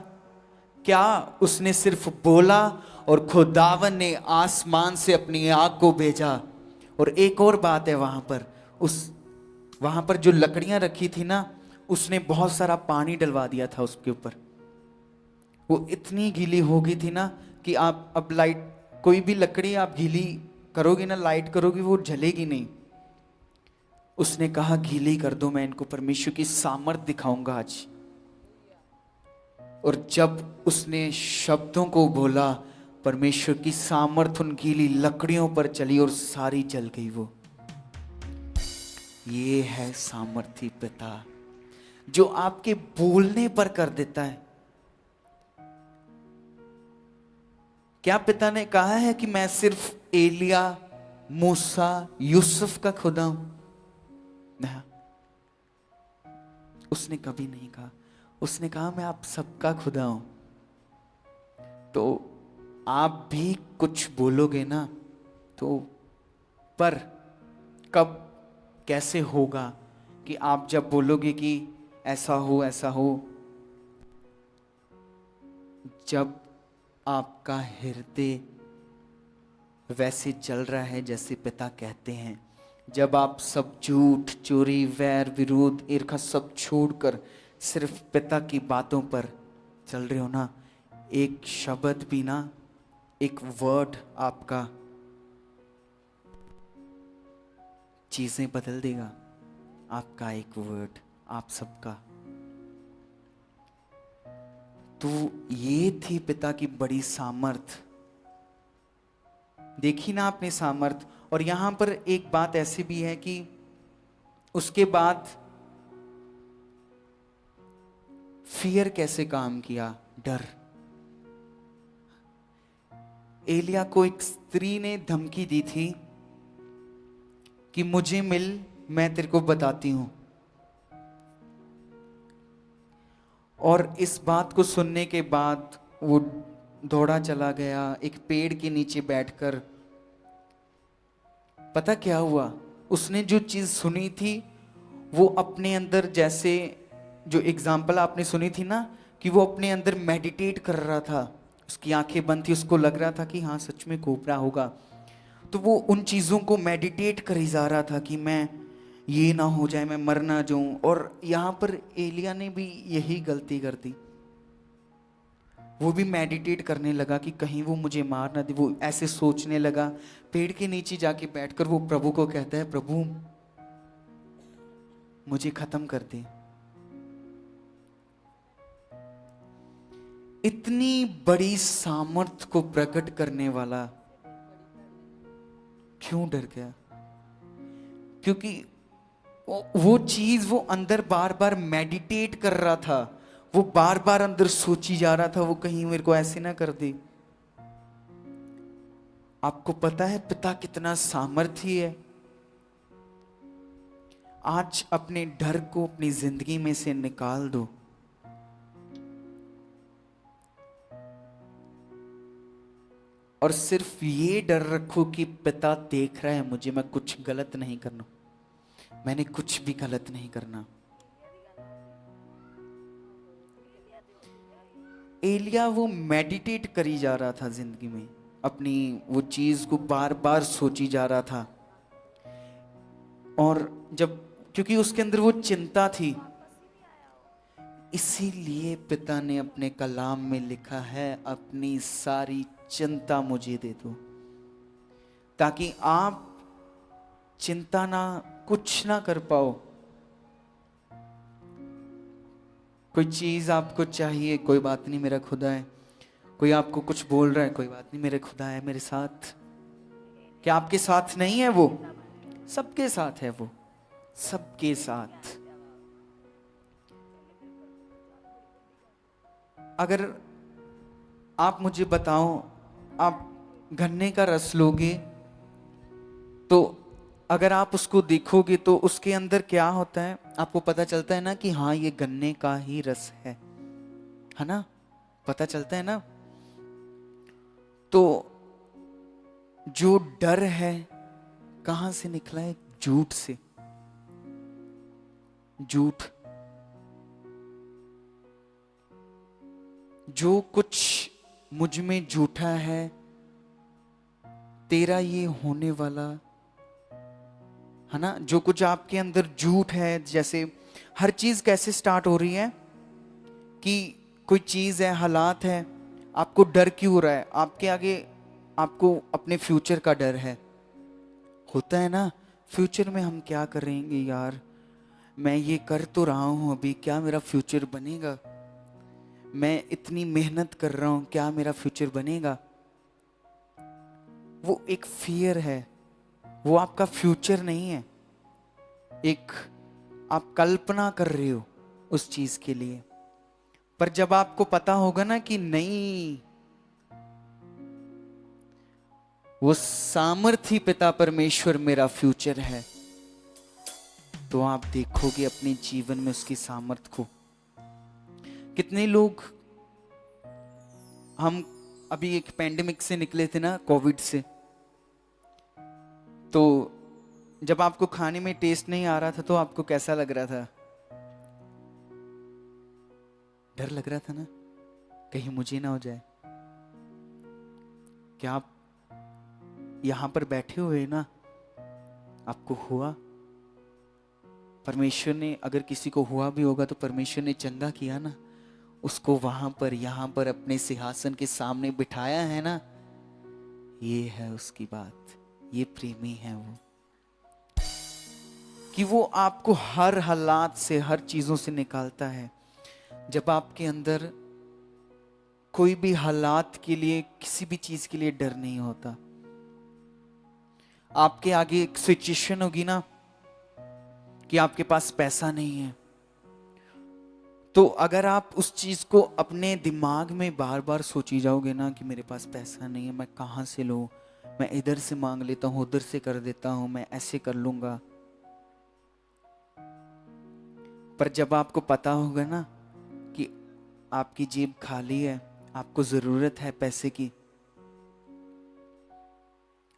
क्या उसने सिर्फ बोला और खुदावन ने आसमान से अपनी आग को भेजा? और एक और बात है, वहां पर जो लकड़ियां रखी थी ना, उसने बहुत सारा पानी डलवा दिया था उसके ऊपर। वो इतनी गीली हो गई थी ना कि आप अब कोई भी लकड़ी आप गीली करोगे ना, लाइट करोगे, वो जलेगी नहीं। उसने कहा गीली कर दो, मैं इनको परमेश्वर की सामर्थ दिखाऊंगा आज। और जब उसने शब्दों को बोला, परमेश्वर की सामर्थ उन गीली लकड़ियों पर चली और सारी जल गई। वो ये है सामर्थी पिता, जो आपके बोलने पर कर देता है। क्या पिता ने कहा है कि मैं सिर्फ एलिया, मूसा, यूसुफ का खुदा हूं? नहीं, उसने कभी नहीं कहा। उसने कहा मैं आप सबका खुदा हूं। तो आप भी कुछ बोलोगे ना, तो पर कब कैसे होगा कि आप जब बोलोगे कि ऐसा हो ऐसा हो, जब आपका हृदय वैसे चल रहा है जैसे पिता कहते हैं, जब आप सब झूठ, चोरी, वैर, विरोध, ईर्ष्या सब छोड़कर सिर्फ पिता की बातों पर चल रहे हो ना, एक शब्द भी ना, एक वर्ड आपका चीजें बदल देगा। आपका एक वर्ड, आप सबका। तो ये थी पिता की बड़ी सामर्थ। देखी ना आपने सामर्थ। और यहां पर एक बात ऐसी भी है कि उसके बाद फियर कैसे काम किया, डर। एलिया को एक स्त्री ने धमकी दी थी कि मुझे मिल, मैं तेरे को बताती हूं। और इस बात को सुनने के बाद वो दौड़ा चला गया एक पेड़ के नीचे बैठकर। पता क्या हुआ, उसने जो चीज सुनी थी वो अपने अंदर, जैसे जो एग्जाम्पल आपने सुनी थी ना, कि वो अपने अंदर मेडिटेट कर रहा था। उसकी आंखें बंद थी, उसको लग रहा था कि हाँ सच में कोबरा होगा। तो वो उन चीजों को मेडिटेट कर ही जा रहा था कि मैं ये ना हो जाए, मैं मर ना जाऊं। और यहां पर एलिया ने भी यही गलती कर दी। वो भी मेडिटेट करने लगा कि कहीं वो मुझे मार ना दे। वो ऐसे सोचने लगा। पेड़ के नीचे जाके बैठकर वो प्रभु को कहता है, प्रभु मुझे खत्म कर दे। इतनी बड़ी सामर्थ को प्रकट करने वाला क्यों डर गया? क्योंकि वो चीज वो अंदर बार बार मेडिटेट कर रहा था। वो बार बार अंदर सोची जा रहा था, वो कहीं मेरे को ऐसे ना कर दे। आपको पता है पिता कितना सामर्थी है? आज अपने डर को अपनी जिंदगी में से निकाल दो। और सिर्फ ये डर रखो कि पिता देख रहा है मुझे, मैं कुछ गलत नहीं करना, मैंने कुछ भी गलत नहीं करना। एलिया वो मेडिटेट करी जा रहा था जिंदगी में, अपनी वो चीज को बार बार सोची जा रहा था। और जब, क्योंकि उसके अंदर वो चिंता थी, इसीलिए पिता ने अपने कलाम में लिखा है, अपनी सारी चिंता मुझे दे दो, ताकि आप चिंता ना, कुछ ना कर पाओ। कोई चीज आपको चाहिए, कोई बात नहीं, मेरा खुदा है। कोई आपको कुछ बोल रहा है, कोई बात नहीं, मेरे खुदा है मेरे साथ। क्या आपके साथ नहीं है? वो सबके साथ है, वो सबके साथ। अगर आप मुझे बताओ, आप गन्ने का रस लोगे तो अगर आप उसको देखोगे तो उसके अंदर क्या होता है, आपको पता चलता है ना कि हाँ ये गन्ने का ही रस है ना? पता चलता है ना? तो जो डर है कहां से निकला है? झूठ से। झूठ, जो कुछ मुझ में झूठा है, तेरा ये होने वाला है ना? जो कुछ आपके अंदर झूठ है, जैसे हर चीज कैसे स्टार्ट हो रही है कि कोई चीज है, हालात है, आपको डर क्यों हो रहा है? आपके आगे आपको अपने फ्यूचर का डर है, होता है ना, फ्यूचर में हम क्या करेंगे यार, मैं ये कर तो रहा हूँ अभी, क्या मेरा फ्यूचर बनेगा, मैं इतनी मेहनत कर रहा हूँ, क्या मेरा फ्यूचर बनेगा। वो एक फियर है, वो आपका फ्यूचर नहीं है। एक आप कल्पना कर रहे हो उस चीज के लिए। पर जब आपको पता होगा ना कि नहीं, वो सामर्थी पिता परमेश्वर मेरा फ्यूचर है, तो आप देखोगे अपने जीवन में उसकी सामर्थ को। कितने लोग, हम अभी एक पैंडेमिक से निकले थे ना, कोविड से, तो जब आपको खाने में टेस्ट नहीं आ रहा था तो आपको कैसा लग रहा था? डर लग रहा था ना, कहीं मुझे ना हो जाए। क्या आप यहां पर बैठे हुए ना, आपको हुआ? परमेश्वर ने, अगर किसी को हुआ भी होगा तो परमेश्वर ने चंगा किया ना, उसको वहां पर यहां पर अपने सिंहासन के सामने बिठाया है ना। ये है उसकी बात, ये प्रेमी है वो, कि वो आपको हर हालात से, हर चीजों से निकालता है। जब आपके अंदर कोई भी हालात के लिए, किसी भी चीज के लिए डर नहीं होता। आपके आगे एक सिचुएशन होगी ना कि आपके पास पैसा नहीं है, तो अगर आप उस चीज को अपने दिमाग में बार बार सोची जाओगे ना कि मेरे पास पैसा नहीं है, मैं कहां से लूं, मैं इधर से मांग लेता हूं, उधर से कर देता हूं, मैं ऐसे कर लूंगा। पर जब आपको पता होगा ना कि आपकी जेब खाली है, आपको जरूरत है पैसे की,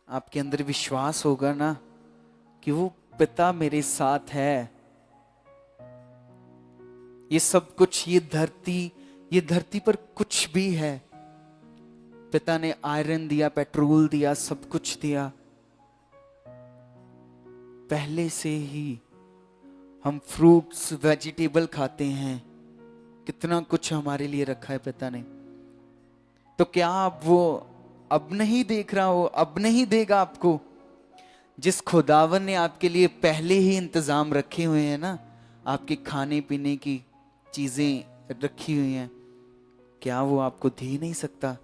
आपके अंदर विश्वास होगा ना कि वो पिता मेरे साथ है। ये सब कुछ, ये धरती पर कुछ भी है, पिता ने आयरन दिया, पेट्रोल दिया, सब कुछ दिया। पहले से ही हम फ्रूट्स, वेजिटेबल खाते हैं, कितना कुछ हमारे लिए रखा है पिता ने। तो क्या आप वो अब नहीं देख रहा हो, अब नहीं देगा आपको? जिस खुदावन ने आपके लिए पहले ही इंतजाम रखे हुए हैं ना, आपके खाने पीने की चीजें रखी हुई हैं, क्या वो आपको दे नहीं सकता?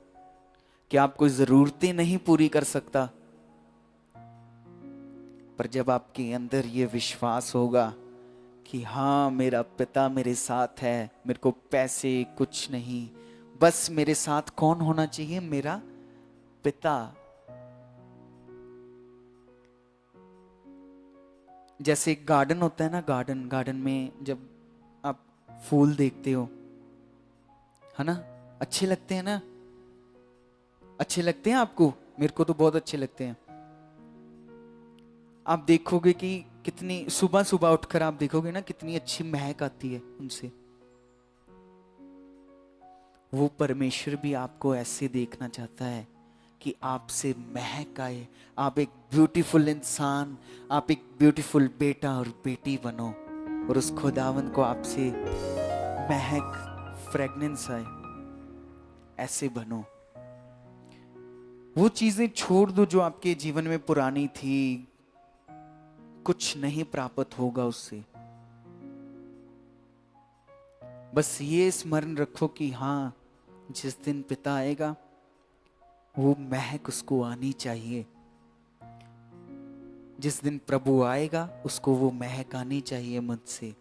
क्या आपको जरूरतें नहीं पूरी कर सकता? पर जब आपके अंदर ये विश्वास होगा कि हाँ, मेरा पिता मेरे साथ है, मेरे को पैसे कुछ नहीं, बस मेरे साथ कौन होना चाहिए? मेरा पिता। जैसे एक गार्डन होता है ना, गार्डन में जब आप फूल देखते हो, है ना, अच्छे लगते हैं ना? अच्छे लगते हैं आपको? मेरे को तो बहुत अच्छे लगते हैं। आप देखोगे कि कितनी सुबह सुबह उठकर आप देखोगे ना, कितनी अच्छी महक आती है उनसे। वो परमेश्वर भी आपको ऐसे देखना चाहता है कि आपसे महक आए, आप एक ब्यूटीफुल इंसान, आप एक ब्यूटीफुल बेटा और बेटी बनो, और उस खुदावन को आपसे महक, फ्रेगनेंस आए, ऐसे बनो। वो चीजें छोड़ दो जो आपके जीवन में पुरानी थी, कुछ नहीं प्राप्त होगा उससे। बस ये स्मरण रखो कि हाँ, जिस दिन पिता आएगा वो महक उसको आनी चाहिए। जिस दिन प्रभु आएगा उसको वो महक आनी चाहिए मुझसे,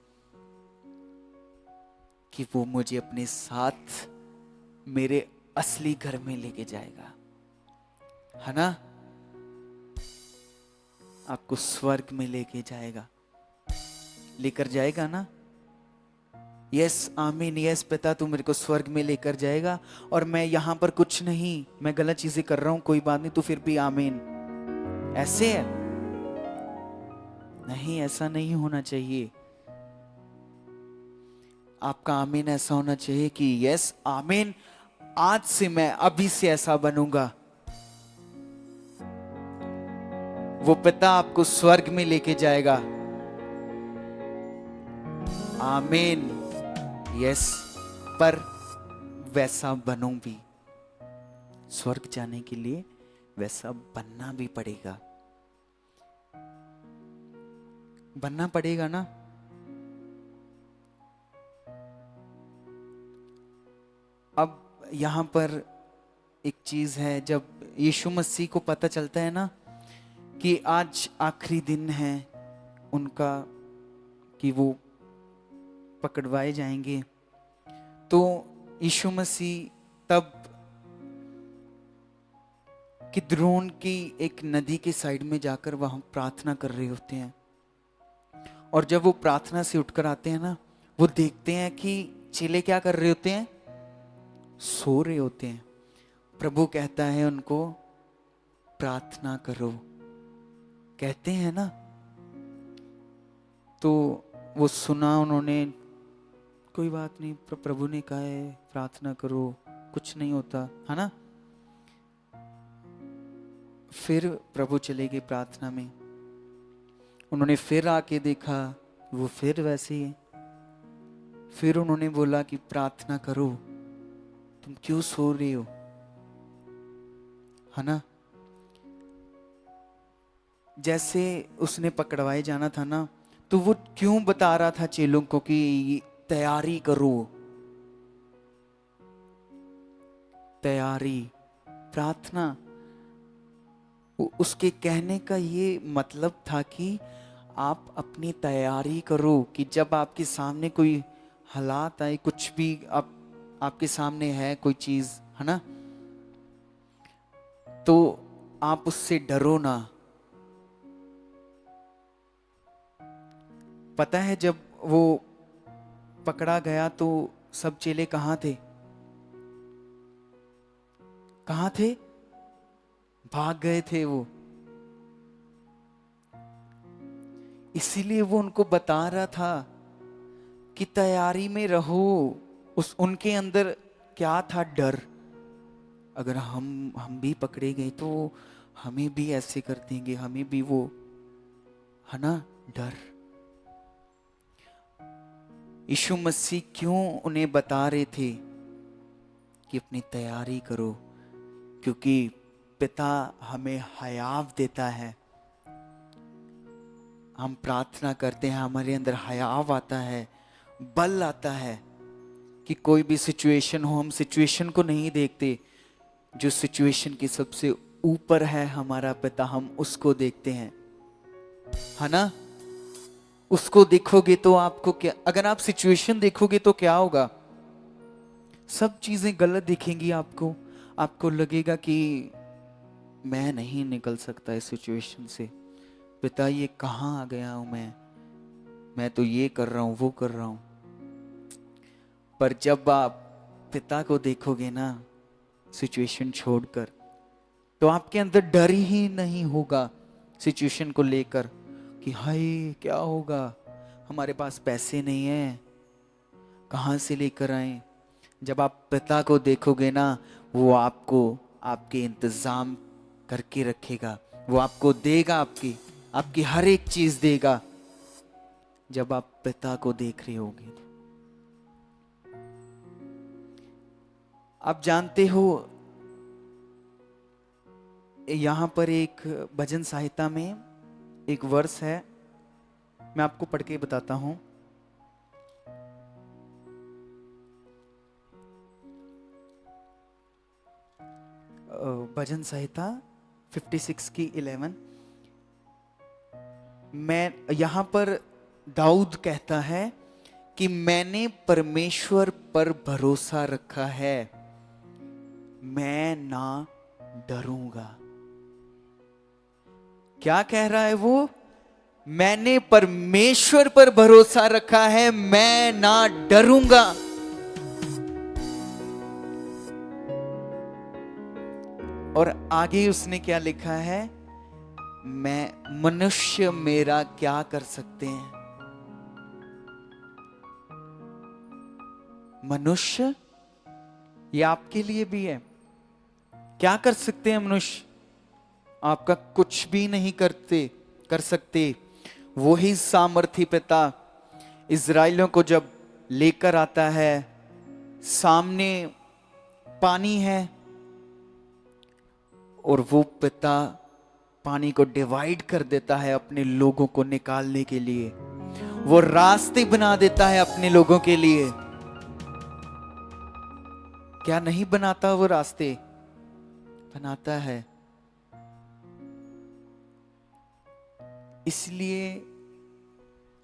कि वो मुझे अपने साथ मेरे असली घर में लेके जाएगा, है ना? आपको स्वर्ग में लेके जाएगा, लेकर जाएगा ना? यस, आमीन, यस पिता, तू मेरे को स्वर्ग में लेकर जाएगा, और मैं यहां पर कुछ नहीं, मैं गलत चीजें कर रहा हूं, कोई बात नहीं, तू फिर भी आमीन। ऐसे है नहीं, ऐसा नहीं होना चाहिए। आपका आमीन ऐसा होना चाहिए कि यस आमीन, आज से मैं अभी से ऐसा बनूंगा। वो पिता आपको स्वर्ग में लेके जाएगा। आमीन, यस, पर वैसा बनूं भी, स्वर्ग जाने के लिए वैसा बनना भी पड़ेगा। बनना पड़ेगा ना। अब यहां पर एक चीज है, जब यीशु मसीह को पता चलता है ना कि आज आखिरी दिन है उनका, कि वो पकड़वाए जाएंगे, तो यीशु मसीह तब किद्रोन की एक नदी के साइड में जाकर वहां प्रार्थना कर रहे होते हैं। और जब वो प्रार्थना से उठकर आते हैं ना, वो देखते हैं कि चेले क्या कर रहे होते हैं, सो रहे होते हैं। प्रभु कहता है उनको, प्रार्थना करो, कहते हैं ना। तो वो सुना उन्होंने, कोई बात नहीं, प्रभु ने कहा है प्रार्थना करो, कुछ नहीं होता, है ना। फिर प्रभु चले गए प्रार्थना में। उन्होंने फिर आके देखा वो फिर वैसे ही है। फिर उन्होंने बोला कि प्रार्थना करो, तुम क्यों सो रहे हो, है ना। जैसे उसने पकड़वाए जाना था ना, तो वो क्यों बता रहा था चेलों को कि तैयारी करो, तैयारी, प्रार्थना। उसके कहने का ये मतलब था कि आप अपनी तैयारी करो, कि जब आपके सामने कोई हालात आए, कुछ भी आपके सामने है कोई चीज, है ना, तो आप उससे डरो ना। पता है जब वो पकड़ा गया तो सब चेले कहां थे, कहां थे, भाग गए थे वो। इसीलिए वो उनको बता रहा था कि तैयारी में रहो। उनके अंदर क्या था, डर। अगर हम भी पकड़े गए तो हमें भी ऐसे कर देंगे, हमें भी वो, है ना, डर। यीशु मसीह क्यों उन्हें बता रहे थे कि अपनी तैयारी करो, क्योंकि पिता हमें हयाव देता है। हम प्रार्थना करते हैं, हमारे अंदर हयाव आता है, बल आता है कि कोई भी सिचुएशन हो, हम सिचुएशन को नहीं देखते, जो सिचुएशन की सबसे ऊपर है हमारा पिता, हम उसको देखते हैं, है ना। उसको देखोगे तो आपको क्या, अगर आप सिचुएशन देखोगे तो क्या होगा, सब चीजें गलत दिखेंगी आपको। आपको लगेगा कि मैं नहीं निकल सकता इस सिचुएशन से, पिता ये कहां आ गया हूं मैं तो ये कर रहा हूं, वो कर रहा हूं। पर जब आप पिता को देखोगे ना सिचुएशन छोड़कर, तो आपके अंदर डर ही नहीं होगा सिचुएशन को लेकर कि हाय क्या होगा, हमारे पास पैसे नहीं है, कहां से लेकर आए। जब आप पिता को देखोगे ना, वो आपको आपके इंतजाम करके रखेगा, वो आपको देगा, आपकी हर एक चीज देगा, जब आप पिता को देख रहे होगे। आप जानते हो, यहां पर एक भजन संहिता में एक वर्स है, मैं आपको पढ़ के बताता हूं। भजन संहिता 56 की 11। मैं यहां पर दाऊद कहता है कि मैंने परमेश्वर पर भरोसा रखा है, मैं ना डरूंगा। क्या कह रहा है वो, मैंने परमेश्वर पर भरोसा रखा है, मैं ना डरूंगा। और आगे उसने क्या लिखा है, मैं, मनुष्य मेरा क्या कर सकते हैं, मनुष्य, ये आपके लिए भी है, क्या कर सकते हैं मनुष्य, आपका कुछ भी नहीं कर सकते। वही सामर्थी पिता इज़राइलियों को जब लेकर आता है, सामने पानी है और वो पिता पानी को डिवाइड कर देता है अपने लोगों को निकालने के लिए। वो रास्ते बना देता है अपने लोगों के लिए। क्या नहीं बनाता वो रास्ते? बनाता है। इसलिए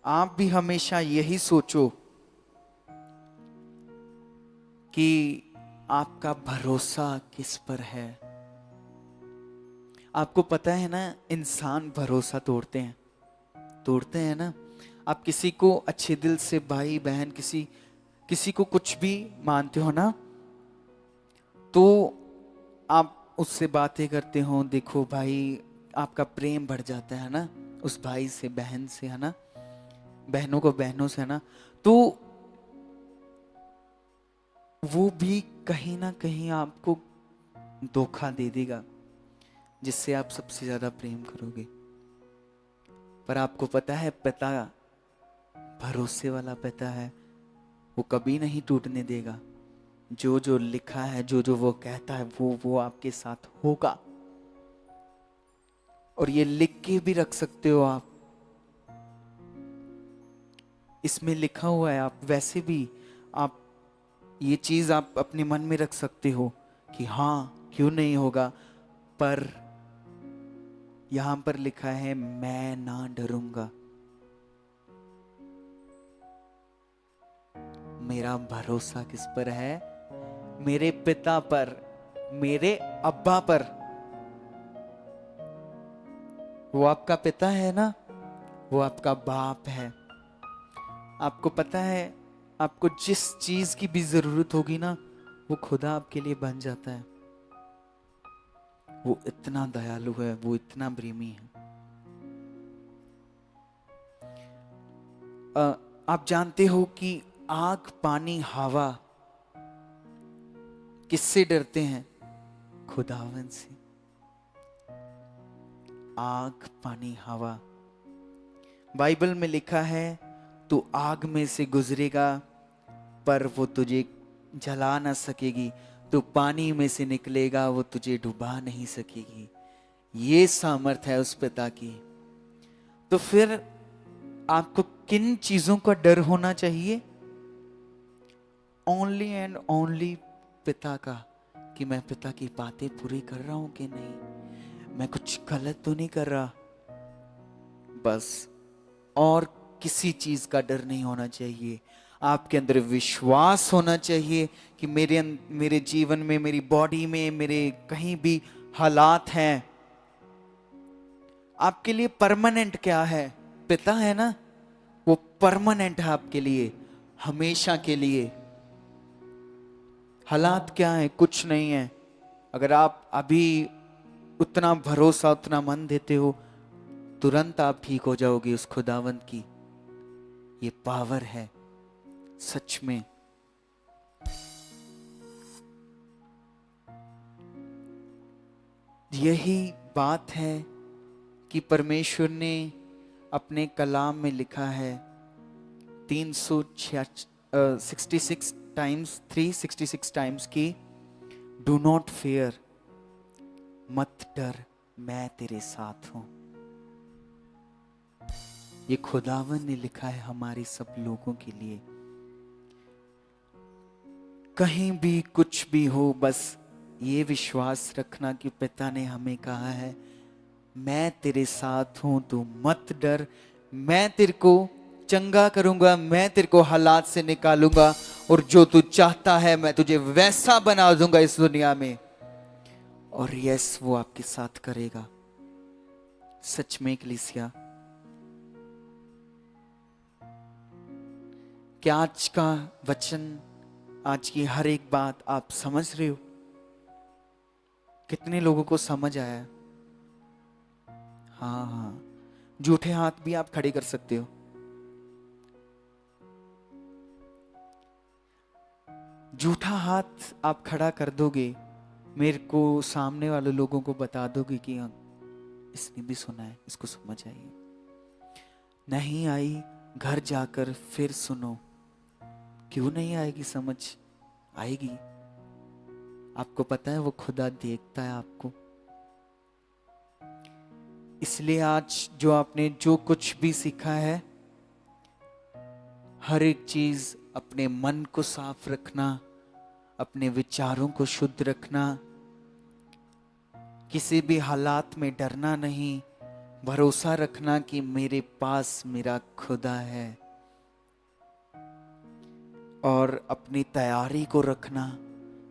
आप भी हमेशा यही सोचो कि आपका भरोसा किस पर है। आपको पता है ना, इंसान भरोसा तोड़ते हैं ना। आप किसी को अच्छे दिल से, भाई बहन, किसी को कुछ भी मानते हो ना, तो आप उससे बातें करते हो, देखो भाई आपका प्रेम बढ़ जाता है ना उस भाई से, बहन से, है ना, बहनों को बहनों से, है ना। तो वो भी कहीं ना कहीं आपको धोखा दे देगा, जिससे आप सबसे ज्यादा प्रेम करोगे। पर आपको पता है, पिता भरोसे वाला पिता है, वो कभी नहीं टूटने देगा। जो जो लिखा है, जो जो वो कहता है, वो आपके साथ होगा। और ये लिख के भी रख सकते हो आप, इसमें लिखा हुआ है। आप वैसे भी आप ये चीज आप अपने मन में रख सकते हो कि हाँ, क्यों नहीं होगा। पर यहां पर लिखा है, मैं ना डरूंगा, मेरा भरोसा किस पर है? मेरे पिता पर, मेरे अब्बा पर। वो आपका पिता है ना, वो आपका बाप है। आपको पता है, आपको जिस चीज की भी जरूरत होगी ना, वो खुदा आपके लिए बन जाता है। वो इतना दयालु है, वो इतना प्रेमी है। आप जानते हो कि आग, पानी, हवा किससे डरते हैं? खुदावन से। आग, पानी, हवा। बाइबल में लिखा है, तू आग में से गुजरेगा पर वो तुझे जला ना सकेगी, तू पानी में से निकलेगा, वो तुझे डुबा नहीं सकेगी। ये सामर्थ है उस पिता की। तो फिर आपको किन चीजों का डर होना चाहिए? ओनली एंड ओनली पिता का, कि मैं पिता की बातें पूरी कर रहा हूं कि नहीं, मैं कुछ गलत तो नहीं कर रहा, बस। और किसी चीज का डर नहीं होना चाहिए। आपके अंदर विश्वास होना चाहिए कि मेरे जीवन में, मेरी बॉडी में, मेरे कहीं भी हालात हैं, आपके लिए परमानेंट क्या है? पिता है ना, वो परमानेंट है आपके लिए, हमेशा के लिए। हालात क्या है? कुछ नहीं है। अगर आप अभी उतना भरोसा, उतना मन देते हो, तुरंत आप ठीक हो जाओगे। उस खुदावंत की ये पावर है सच में। यही बात है कि परमेश्वर ने अपने कलाम में लिखा है 366 टाइम्स, 366 टाइम्स की, डू नॉट फेयर, मत डर, मैं तेरे साथ हूं। ये खुदावन ने लिखा है हमारे सब लोगों के लिए। कहीं भी कुछ भी हो, बस ये विश्वास रखना कि पिता ने हमें कहा है, मैं तेरे साथ हूं, तू मत डर, मैं तेरे को चंगा करूंगा, मैं तेरे को हालात से निकालूंगा, और जो तू चाहता है मैं तुझे वैसा बना दूंगा इस दुनिया में। और यस, वो आपके साथ करेगा। सच में कलीसिया, क्या आज का वचन, आज की हर एक बात आप समझ रहे हो? कितने लोगों को समझ आया? हाँ हाँ, झूठे हाथ भी आप खड़े कर सकते हो। झूठा हाथ आप खड़ा कर दोगे, मेरे को, सामने वाले लोगों को बता दोगे कि हाँ, इसने भी सुना है, इसको समझ आई। नहीं आई, घर जाकर फिर सुनो। क्यों नहीं आएगी समझ? आएगी। आपको पता है, वो खुदा देखता है आपको। इसलिए आज जो आपने जो कुछ भी सीखा है, हर एक चीज अपने मन को साफ रखना, अपने विचारों को शुद्ध रखना, किसी भी हालात में डरना नहीं, भरोसा रखना कि मेरे पास मेरा खुदा है, और अपनी तैयारी को रखना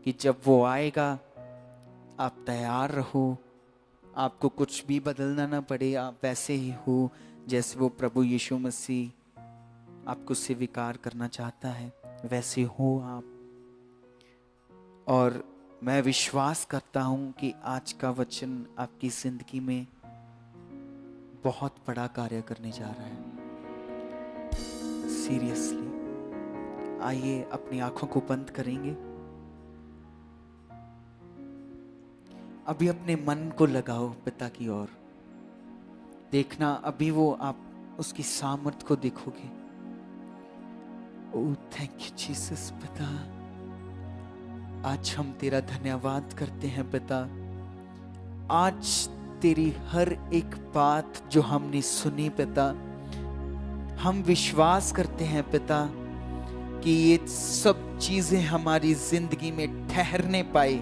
कि जब वो आएगा आप तैयार रहो, आपको कुछ भी बदलना ना पड़े, आप वैसे ही हो जैसे वो प्रभु यीशु मसीह आपको स्वीकार करना चाहता है, वैसे हो आप। और मैं विश्वास करता हूं कि आज का वचन आपकी जिंदगी में बहुत बड़ा कार्य करने जा रहा है। सीरियसली, आइए अपनी आंखों को बंद करेंगे। अभी अपने मन को लगाओ पिता की ओर, देखना अभी वो आप उसकी सामर्थ को देखोगे। ओह थैंक यू जीसस पिता, आज हम तेरा धन्यवाद करते हैं पिता। आज तेरी हर एक बात जो हमने सुनी पिता, हम विश्वास करते हैं पिता कि ये सब चीजें हमारी जिंदगी में ठहरने पाए,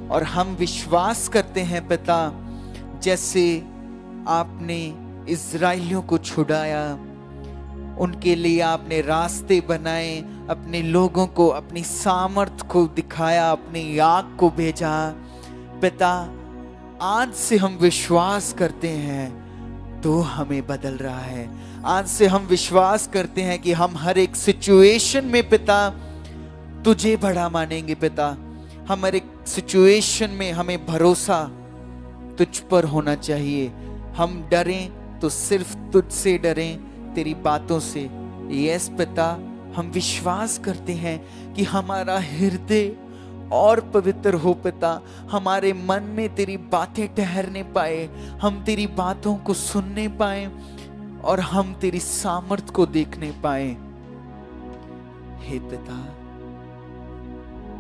और हम विश्वास करते हैं पिता जैसे आपने इज़राइलियों को छुड़ाया, उनके लिए आपने रास्ते बनाए, अपने लोगों को अपनी सामर्थ को दिखाया, अपनी आग को भेजा पिता। आज से हम विश्वास करते हैं तो हमें बदल रहा है। आज से हम विश्वास करते हैं कि हम हर एक सिचुएशन में पिता तुझे बड़ा मानेंगे पिता। हम हर एक सिचुएशन में हमें भरोसा तुझ पर होना चाहिए। हम डरें तो सिर्फ तुझसे डरें, तेरी बातों से। यस पिता, हम विश्वास करते हैं कि हमारा हृदय और पवित्र हो पिता, हमारे मन में तेरी बातें ठहरने पाए, हम तेरी बातों को सुनने पाए और हम तेरी सामर्थ को देखने पाए। हे पिता,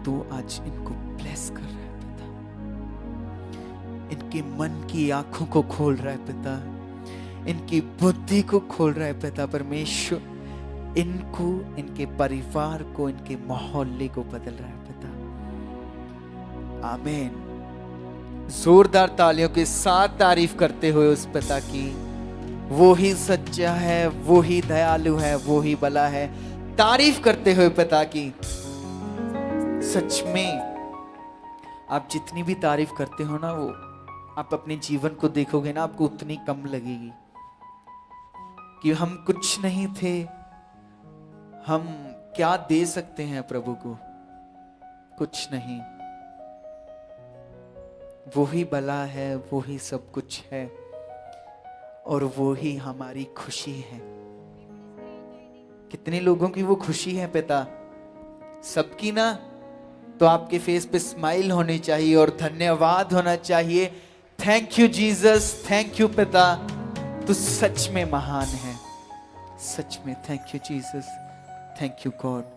तू आज इनको ब्लेस कर रहा है पिता, इनके मन की आंखों को खोल रहा है पिता, इनकी बुद्धि को खोल रहा है पिता परमेश्वर, इनको, इनके परिवार को, इनके मोहल्ले को बदल रहा है पिता। आमीन। जोरदार तालियों के साथ तारीफ करते हुए उस पिता की, वो ही सच्चा है, वो ही दयालु है, वो ही भला है। तारीफ करते हुए पिता की। सच में आप जितनी भी तारीफ करते हो ना, वो आप अपने जीवन को देखोगे ना, आपको उतनी कम लगेगी कि हम कुछ नहीं थे, हम क्या दे सकते हैं प्रभु को? कुछ नहीं। वो ही भला है, वो ही सब कुछ है, और वो ही हमारी खुशी है। कितने लोगों की वो खुशी है पिता? सबकी ना? तो आपके फेस पे स्माइल होनी चाहिए और धन्यवाद होना चाहिए। Thank you Jesus, thank you पिता, तू सच में महान है, सच में। Thank you Jesus, thank you God.